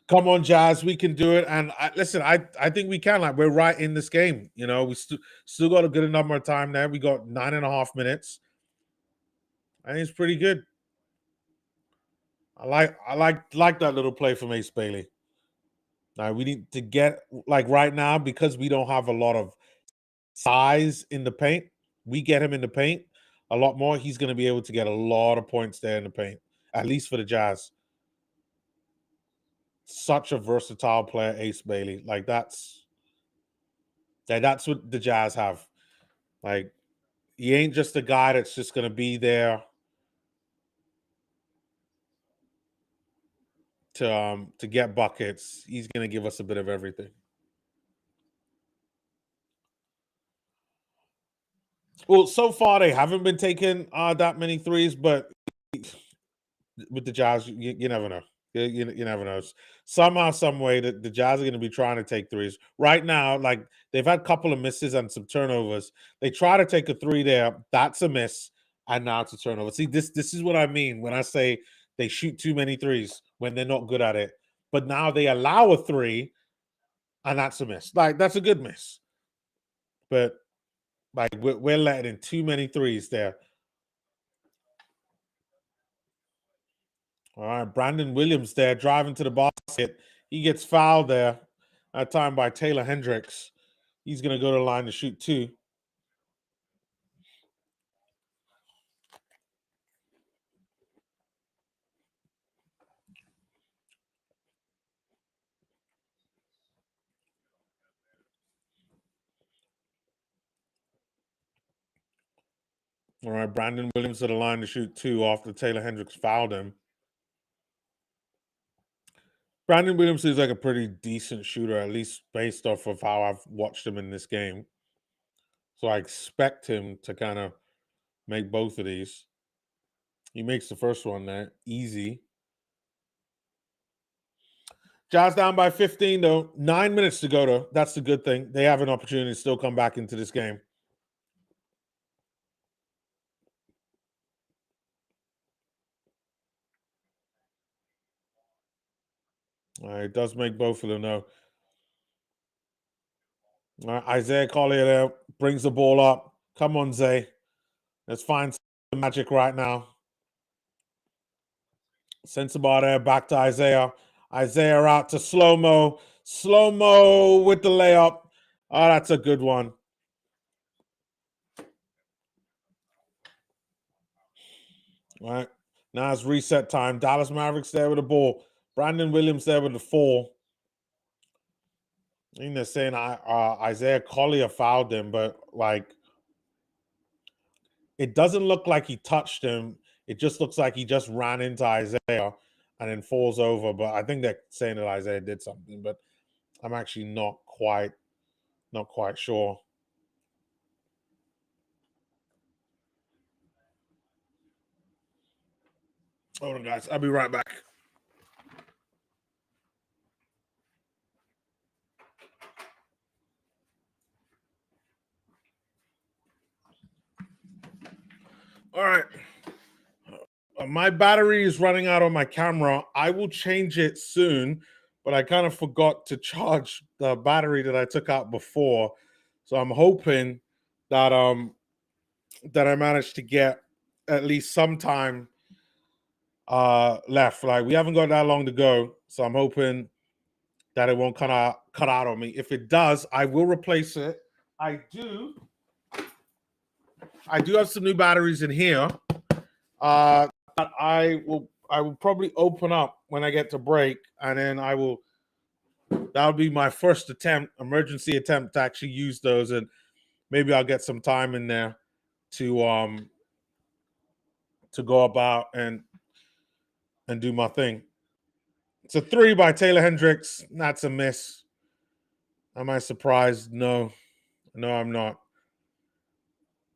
Speaker 3: come on, Jazz, we can do it. And listen, I think we can. We're right in this game. We still got a good number of time there. We got 9.5 minutes. I think it's pretty good. I like that little play from Ace Bailey. Now we need to get right now because we don't have a lot of size in the paint. We get him in the paint a lot more. He's going to be able to get a lot of points there in the paint, at least for the Jazz. Such a versatile player, Ace Bailey. That's what the Jazz have. he ain't just a guy that's just going to be there to get buckets. He's going to give us a bit of everything. Well, so far they haven't been taking that many threes, but with the Jazz, you never know. You never know. Somehow, some way, the Jazz are going to be trying to take threes. Right now, like they've had a couple of misses and some turnovers. They try to take a three there. That's a miss, and now it's a turnover. See, this is what I mean when I say they shoot too many threes when they're not good at it. But now they allow a three, and that's a miss. Like that's a good miss. But like we're letting in too many threes there. All right, Brandon Williams there driving to the basket. He gets fouled there. That time by Taylor Hendricks. He's going to go to the line to shoot two. All right, Brandon Williams to the line to shoot two after Taylor Hendricks fouled him. Brandon Williams is like a pretty decent shooter, at least based off of how I've watched him in this game. So I expect him to kind of make both of these. He makes the first one there. Easy. Jazz down by 15, though. 9 minutes to go, though. That's the good thing. They have an opportunity to still come back into this game. All right, it does make both of them, though. All right, Isaiah Collier there brings the ball up. Come on, Zay. Let's find some magic right now. Sensabaugh there, back to Isaiah. Isaiah out to Slow-Mo. Slow-Mo with the layup. Oh, that's a good one. All right, now it's reset time. Dallas Mavericks there with the ball. Brandon Williams there with the foul. I think they're saying Isaiah Collier fouled him, but like it doesn't look like he touched him. It just looks like he just ran into Isaiah and then falls over. But I think they're saying that Isaiah did something, but I'm actually not quite sure. Hold on, guys. I'll be right back. All right. My battery is running out on my camera. I will change it soon, but I kind of forgot to charge the battery that I took out before. So I'm hoping that I managed to get at least some time left. Like we haven't got that long to go, so I'm hoping that it won't cut out on me. If it does, I will replace it. I do have some new batteries in here. That I will probably open up when I get to break, and then that'll be my first emergency attempt to actually use those, and maybe I'll get some time in there to go about and do my thing. It's a three by Taylor Hendricks. That's a miss. Am I surprised? No, I'm not.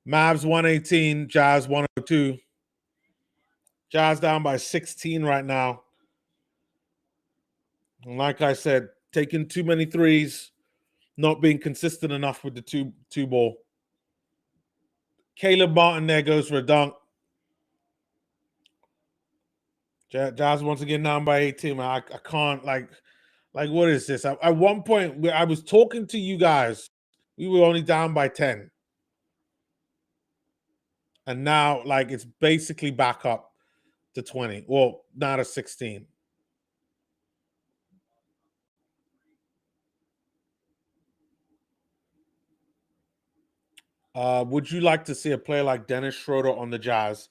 Speaker 3: Mavs 118, Jazz 102. Jazz down by 16 right now. And like I said, taking too many threes, not being consistent enough with the two ball. Caleb Martin there goes for a dunk. Jazz once again down by 18. I can't like what is this? At one point, I was talking to you guys. We were only down by 10. And now, like, it's basically back up to 20. Well, not a 16. Would you like to see a player like Dennis Schroeder on the Jazz?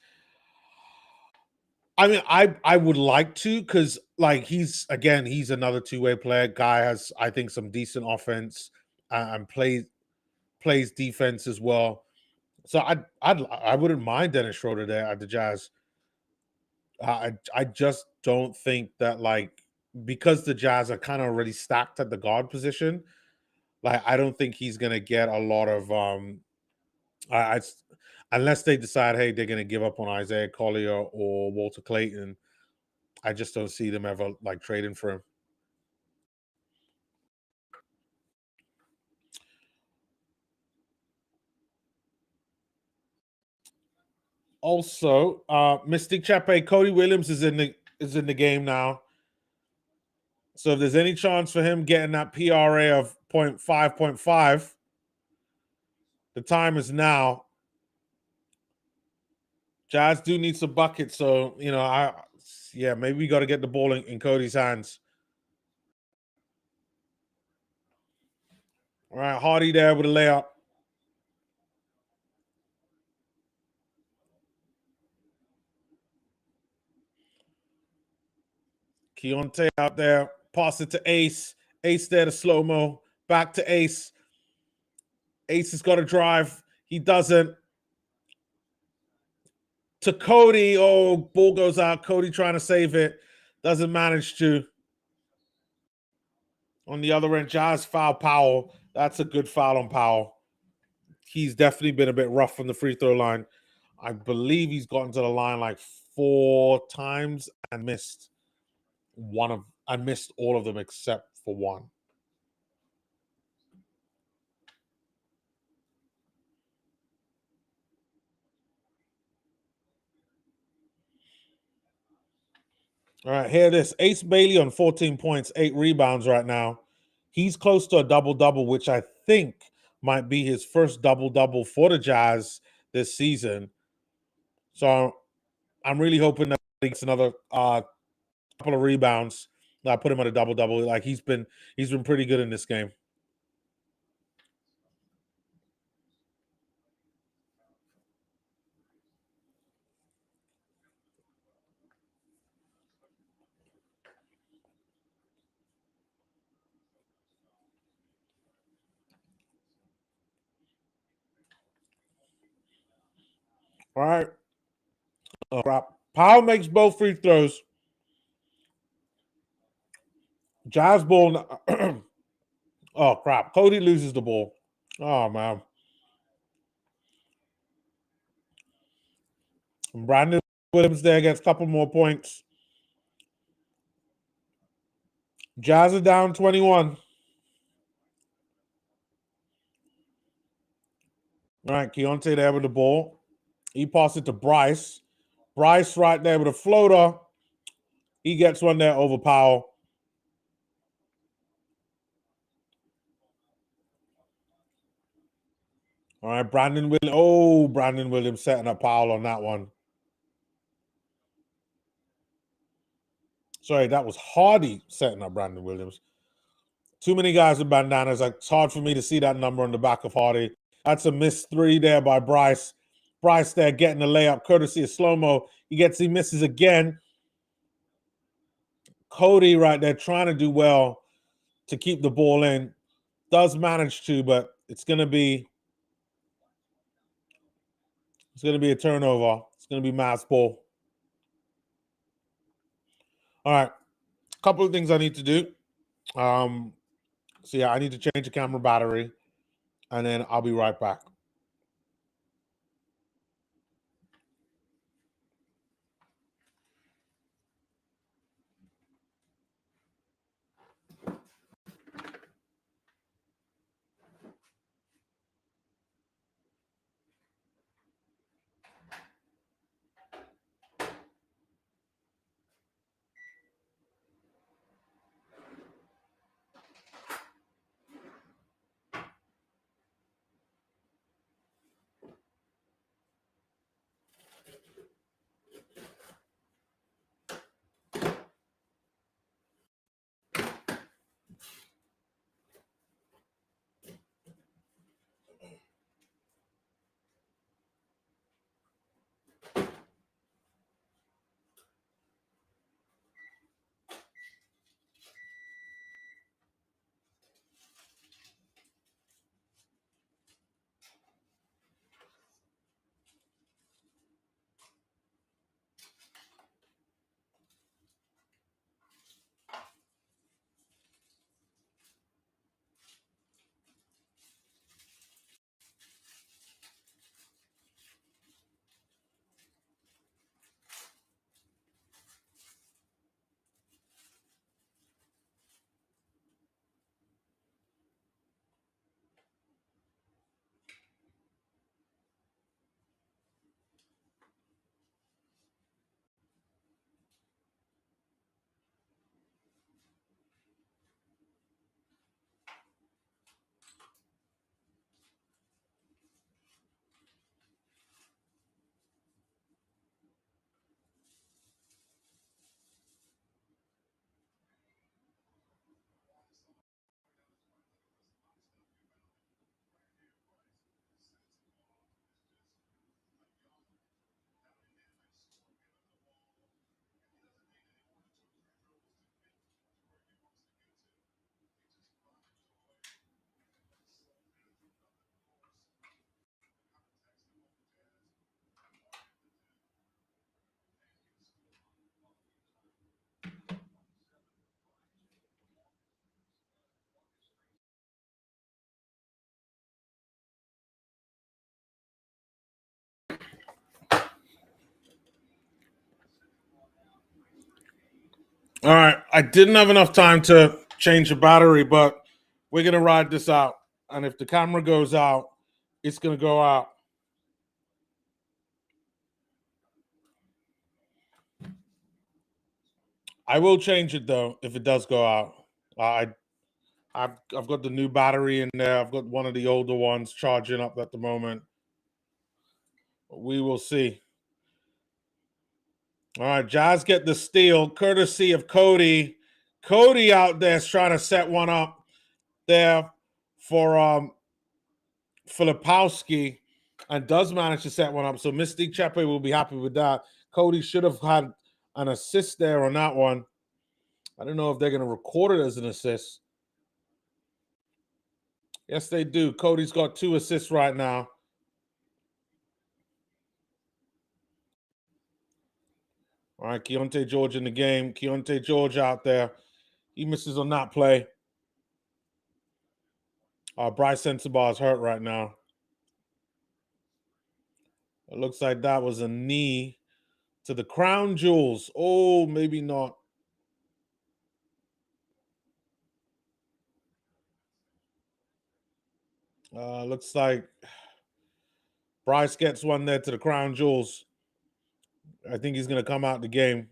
Speaker 3: I mean, I would like to, because like he's another two-way player. Guy has, I think, some decent offense and plays defense as well. So I wouldn't mind Dennis Schroeder there at the Jazz. I just don't think that, like, because the Jazz are kind of already stacked at the guard position, like I don't think he's gonna get a lot of I unless they decide, hey, they're gonna give up on Isaiah Collier or Walter Clayton. I just don't see them ever like trading for him. Also, Mystic Chape, Cody Williams is in the game now. So if there's any chance for him getting that PRA of 0.5, the time is now. Jazz do need some buckets, so maybe we got to get the ball in Cody's hands. All right, Hardy there with a layup. Keontae out there, pass it to Ace. Ace there to slow-mo. Back to Ace. Ace has got to drive. He doesn't. To Cody. Oh, ball goes out. Cody trying to save it. Doesn't manage to. On the other end, Jazz foul Powell. That's a good foul on Powell. He's definitely been a bit rough from the free throw line. I believe he's gotten to the line like 4 times and missed all of them except for one. All right, hear this. Ace Bailey on 14 points, 8 rebounds right now. He's close to a double-double, which I think might be his first double-double for the Jazz this season. So I'm really hoping that he gets another couple of rebounds. I put him at a double-double. Like he's been pretty good in this game. All right. Oh, crap. Powell makes both free throws. Jazz ball. Oh, crap. Cody loses the ball. Oh, man. And Brandon Williams there gets a couple more points. Jazz are down 21. All right, Keontae there with the ball. He passed it to Bryce. Bryce right there with a floater. He gets one there over Powell. All right, Brandon Williams. Oh, Brandon Williams setting up Powell on that one. Sorry, that was Hardy setting up Brandon Williams. Too many guys with bandanas. It's hard for me to see that number on the back of Hardy. That's a missed 3 there by Bryce. Bryce there getting the layup courtesy of slow-mo. He misses again. Cody right there trying to do well to keep the ball in. Does manage to, but it's going to be a turnover. It's going to be Mavs ball. All right. A couple of things I need to do. I need to change the camera battery, and then I'll be right back. All right. I didn't have enough time to change the battery, but we're going to ride this out. And if the camera goes out, it's going to go out. I will change it though if it does go out. I've got the new battery in there. I've got one of the older ones charging up at the moment. We will see. All right, Jazz get the steal, courtesy of Cody. Cody out there is trying to set one up there for Filipowski, and does manage to set one up. So Mystique Chepe will be happy with that. Cody should have had an assist there on that one. I don't know if they're going to record it as an assist. Yes, they do. Cody's got 2 assists right now. All right, Keontae George in the game. Keontae George out there. He misses on that play. Bryce Sensabaugh is hurt right now. It looks like that was a knee to the crown jewels. Oh, maybe not. Looks like Bryce gets one there to the crown jewels. I think he's going to come out the game.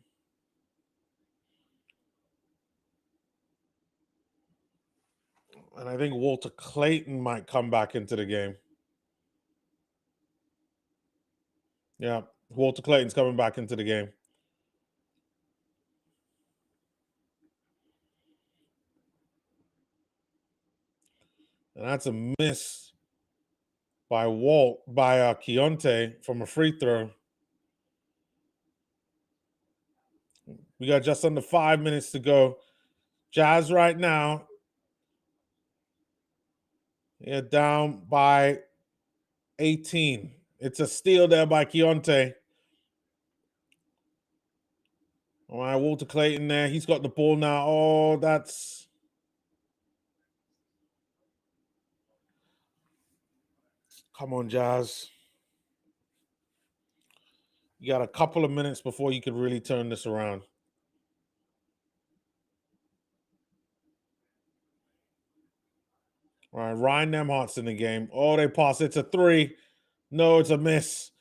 Speaker 3: And I think Walter Clayton might come back into the game. Yeah, Walter Clayton's coming back into the game. And that's a miss by Keontae from a free throw. We got just under 5 minutes to go. Jazz right now, yeah, down by 18. It's a steal there by Keontae. All right, Walter Clayton there. He's got the ball now. Oh, that's... Come on, Jazz. You got a couple of minutes before you could really turn this around. All right, Ryan Nembhard's in the game. Oh, they pass. It's a 3. No, it's a miss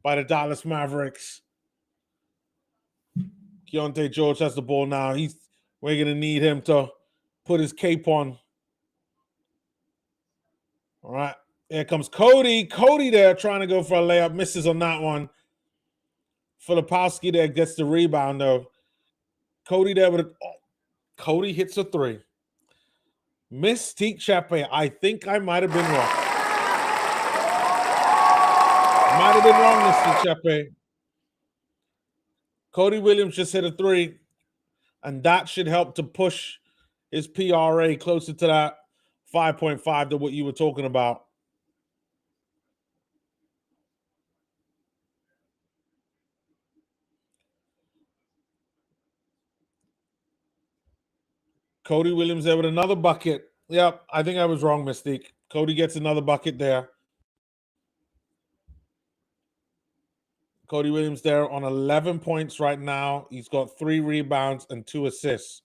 Speaker 3: by the Dallas Mavericks. Keontae George has the ball now. We're going to need him to put his cape on. All right, here comes Cody. Cody there trying to go for a layup. Misses on that one. Filipowski there gets the rebound, though. Cody there with Cody hits a 3. Mystique Chepe. I think I might have been wrong. Might have been wrong, Mystique Chepe. Cody Williams just hit a 3, and that should help to push his PRA closer to that 5.5 to what you were talking about. Cody Williams there with another bucket. Yep, I think I was wrong, Mystique. Cody gets another bucket there. Cody Williams there on 11 points right now. He's got 3 rebounds and 2 assists.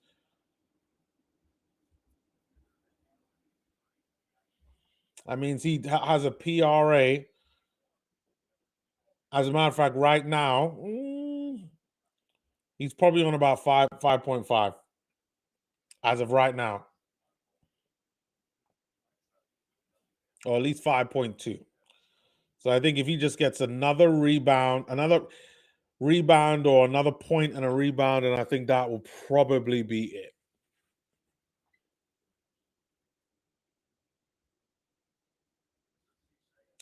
Speaker 3: That means he has a PRA. As a matter of fact, right now, he's probably on about 5.5 as of right now. Or at least 5.2. So I think if he just gets another rebound or another point and a rebound, and I think that will probably be it.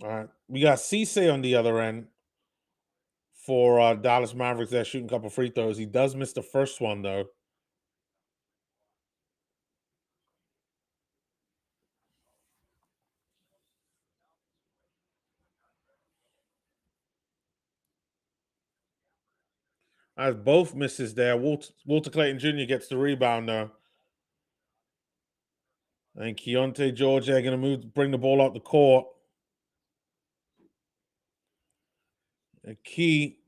Speaker 3: All right. We got Cisse on the other end for Dallas Mavericks. They're shooting a couple free throws. He does miss the first one, though. As both misses there. Walter Clayton Jr. gets the rebound, though. And Keontae George, they're going to bring the ball up the court. And Key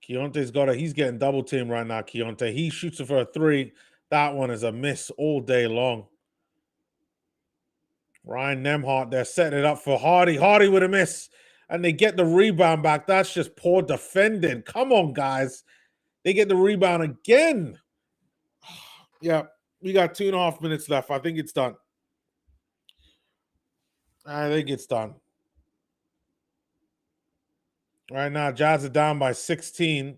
Speaker 3: Keontae's he's getting double teamed right now, Keontae. He shoots it for a 3. That one is a miss all day long. Ryan Nemhart, they're setting it up for Hardy. Hardy with a miss. And they get the rebound back. That's just poor defending. Come on, guys. They get the rebound again. Yeah, we got 2.5 minutes left. I think it's done. Right now, Jazz are down by 16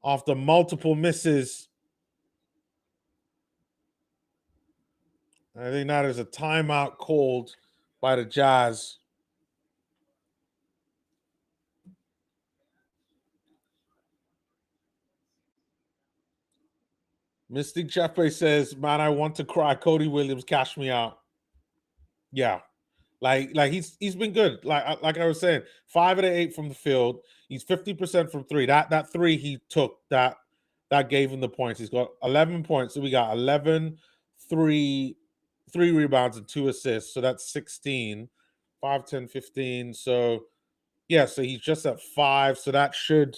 Speaker 3: after multiple misses. I think that is a timeout called by the Jazz. Mystic Chepe says, man, I want to cry. Cody Williams, cash me out. Yeah. Like he's been good. Like I was saying, 5 of the 8 from the field. He's 50% from 3. That 3 he took that gave him the points. He's got 11 points. So we got 11, 3 rebounds and 2 assists. So that's 16. 5, 10, 15. So yeah, so he's just at 5. So that should.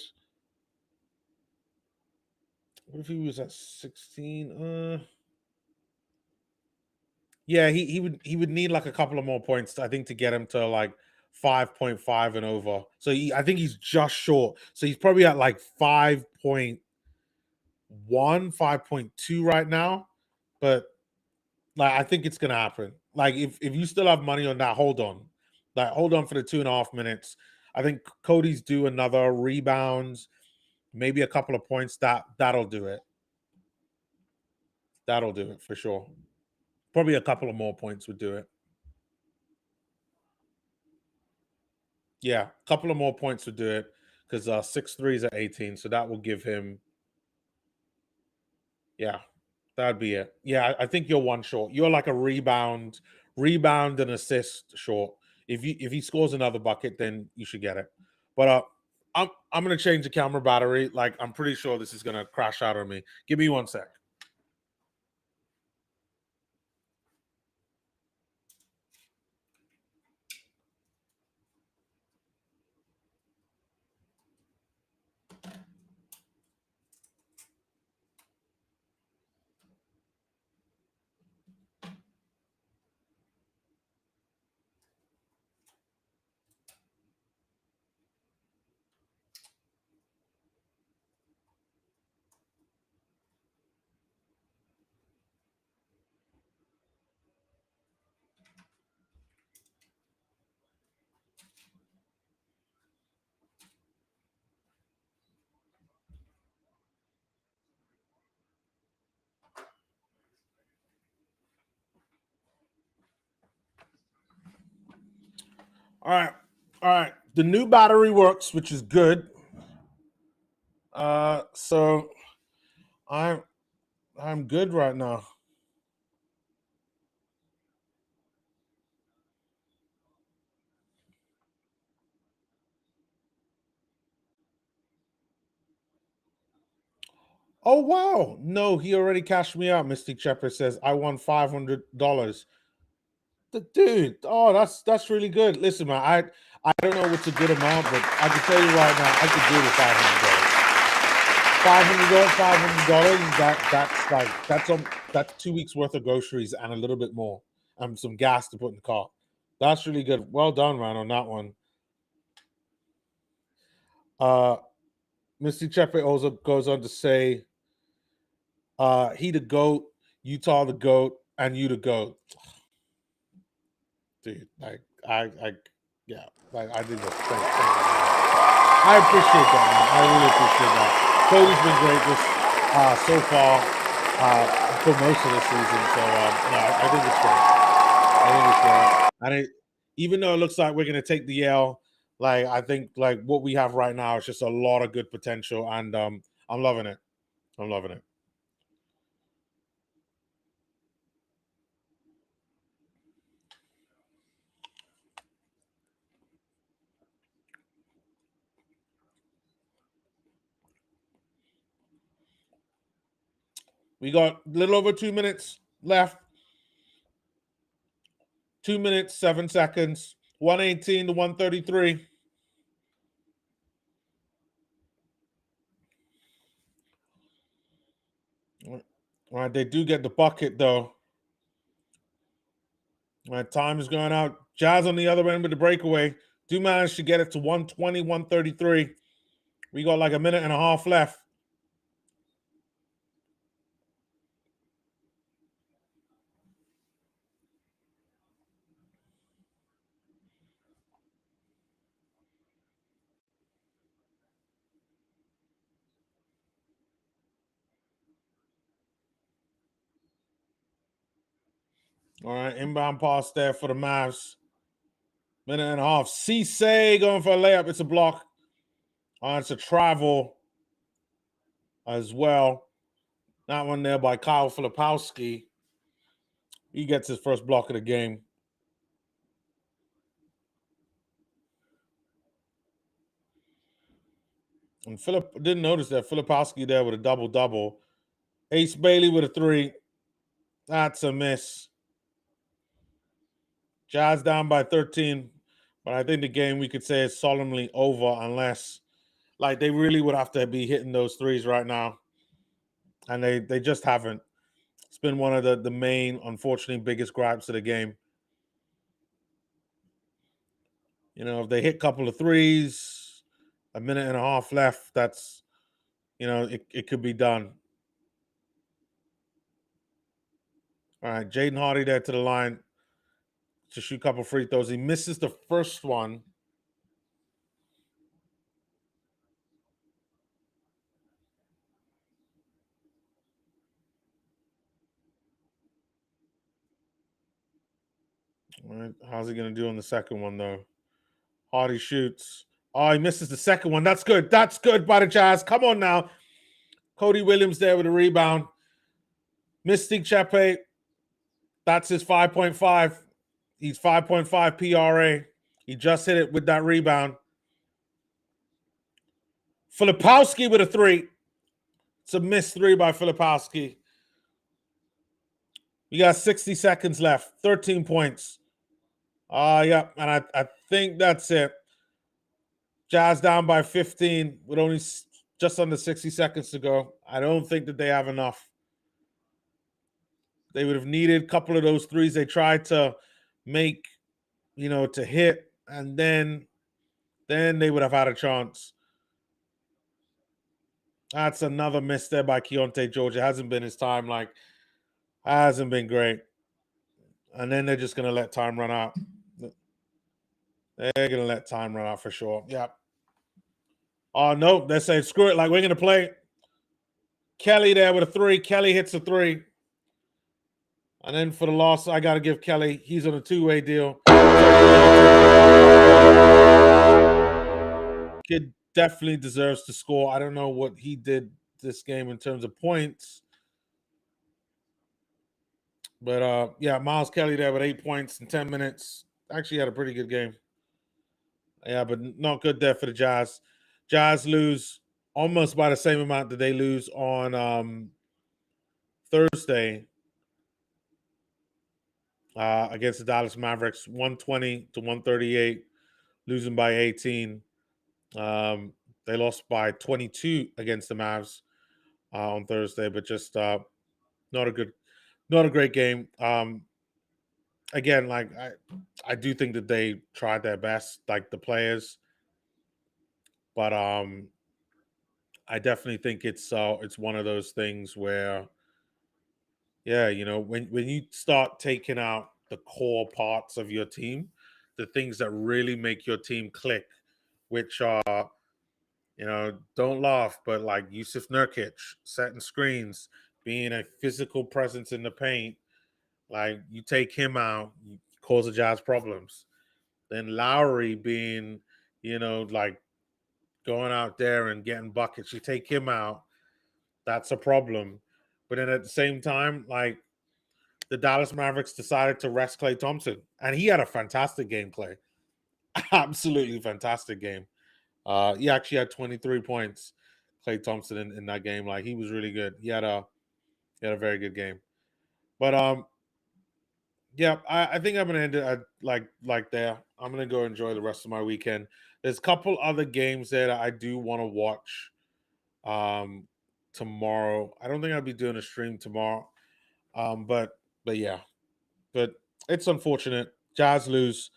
Speaker 3: What if he was at 16? Yeah, he would need like a couple of more points, I think, to get him to like 5.5 and over. So I think he's just short. So he's probably at like 5.1, 5.2 right now. But like I think it's gonna happen. Like if you still have money on that, hold on. Like hold on for the 2.5 minutes. I think Cody's due another rebounds, maybe a couple of points. That'll do it. That'll do it for sure. Probably a couple of more points would do it. Yeah, a couple of more points would do it because 6 threes at 18. So that will give him. Yeah, that'd be it. Yeah, I think you're one short. You're like a rebound and assist short. If he scores another bucket, then you should get it. But I'm gonna change the camera battery. Like I'm pretty sure this is gonna crash out on me. Give me 1 sec. All right. The new battery works, which is good. So I'm good right now. Oh wow! No, he already cashed me out. Mystic Shepherd says I won $500. Dude, oh, that's really good. Listen, man, I don't know what's a good amount, but I can tell you right now, I could do with $500. That's 2 weeks worth of groceries and a little bit more, and some gas to put in the car. That's really good. Well done, man, on that one. Mystic Shepherd also goes on to say, he the GOAT, Utah the GOAT, and you the GOAT. Dude, like I yeah, like I did that. I appreciate that, man. I really appreciate that. Cody's been great this so far for most of the season. So I think it's great. And even though it looks like we're gonna take the L, like I think like what we have right now is just a lot of good potential, and I'm loving it. I'm loving it. We got a little over 2 minutes left. 2 minutes, 7 seconds. 118 to 133. All right, they do get the bucket though. All right, time is going out. Jazz on the other end with the breakaway. Do manage to get it to 120, 133. We got like a minute and a half left. All right, inbound pass there for the Mavs. Minute and a half. Cisse going for a layup. It's a block. It's a travel as well. That one there by Kyle Filipowski. He gets his first block of the game. And Philip didn't notice that Filipowski there with a double-double. Ace Bailey with a 3. That's a miss. Jazz down by 13. But I think the game we could say is solemnly over unless, like, they really would have to be hitting those threes right now. And they just haven't. It's been one of the main, unfortunately, biggest gripes of the game. You know, if they hit a couple of threes, a minute and a half left, that's, you know, it could be done. All right, Jaden Hardy there to the line to shoot a couple free throws. He misses the first one. All right, how's he going to do on the second one, though? Hardy shoots. Oh, he misses the second one. That's good. That's good by the Jazz. Come on now. Cody Williams there with a rebound. Mystic Chepe. That's his 5.5. He's 5.5 PRA. He just hit it with that rebound. Filipowski with a 3. It's a missed 3 by Filipowski. We got 60 seconds left. 13 points. Yeah, and I think that's it. Jazz down by 15 with only just under 60 seconds to go. I don't think that they have enough. They would have needed a couple of those threes they tried to make, you know, to hit, and then they would have had a chance. That's another miss there by Keontae George. It hasn't been his time. Like, hasn't been great. And then they're just going to let time run out. They're going to let time run out for sure. Yep. Oh, no. They're saying, screw it. Like, we're going to play. Kelly there with a 3. Kelly hits a 3. And then for the loss, I got to give Kelly. He's on a 2-way deal. Kid definitely deserves to score. I don't know what he did this game in terms of points. But, yeah, Miles Kelly there with 8 points in 10 minutes. Actually had a pretty good game. Yeah, but not good there for the Jazz. Jazz lose almost by the same amount that they lose on Thursday against the Dallas Mavericks, 120 to 138, losing by 18. They lost by 22 against the Mavs on Thursday, but just not a great game. Again, like I do think that they tried their best, like the players, but I definitely think it's one of those things where, yeah, you know, when you start taking out the core parts of your team, the things that really make your team click, which are, you know, don't laugh, but like Yusuf Nurkic setting screens, being a physical presence in the paint, like you take him out, you cause the Jazz problems. Then Lowry being, you know, like going out there and getting buckets, you take him out, that's a problem. But then at the same time, like the Dallas Mavericks decided to rest Klay Thompson, and he had a fantastic game, Klay. Absolutely fantastic game. He actually had 23 points, Klay Thompson, in that game. Like, he was really good. He had a very good game. But yeah, I think I'm gonna end it at like there. I'm gonna go enjoy the rest of my weekend. There's a couple other games there that I do want to watch. tomorrow. I don't think I'll be doing a stream tomorrow. But yeah. But it's unfortunate. Jazz lose.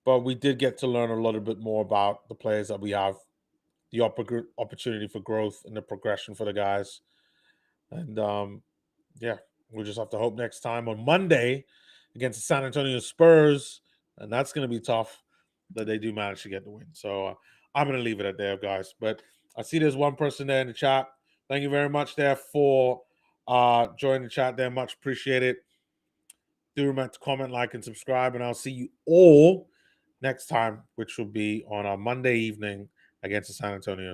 Speaker 3: But we did get to learn a little bit more about the players that we have, the opportunity for growth and the progression for the guys. And yeah, we'll just have to hope next time on Monday against the San Antonio Spurs, and that's going to be tough, that they do manage to get the win. So I'm going to leave it at there, guys. But I see there's one person there in the chat. Thank you very much there for joining the chat there. Much appreciated. Do remember to comment, like, and subscribe, and I'll see you all next time, which will be on our Monday evening against the San Antonio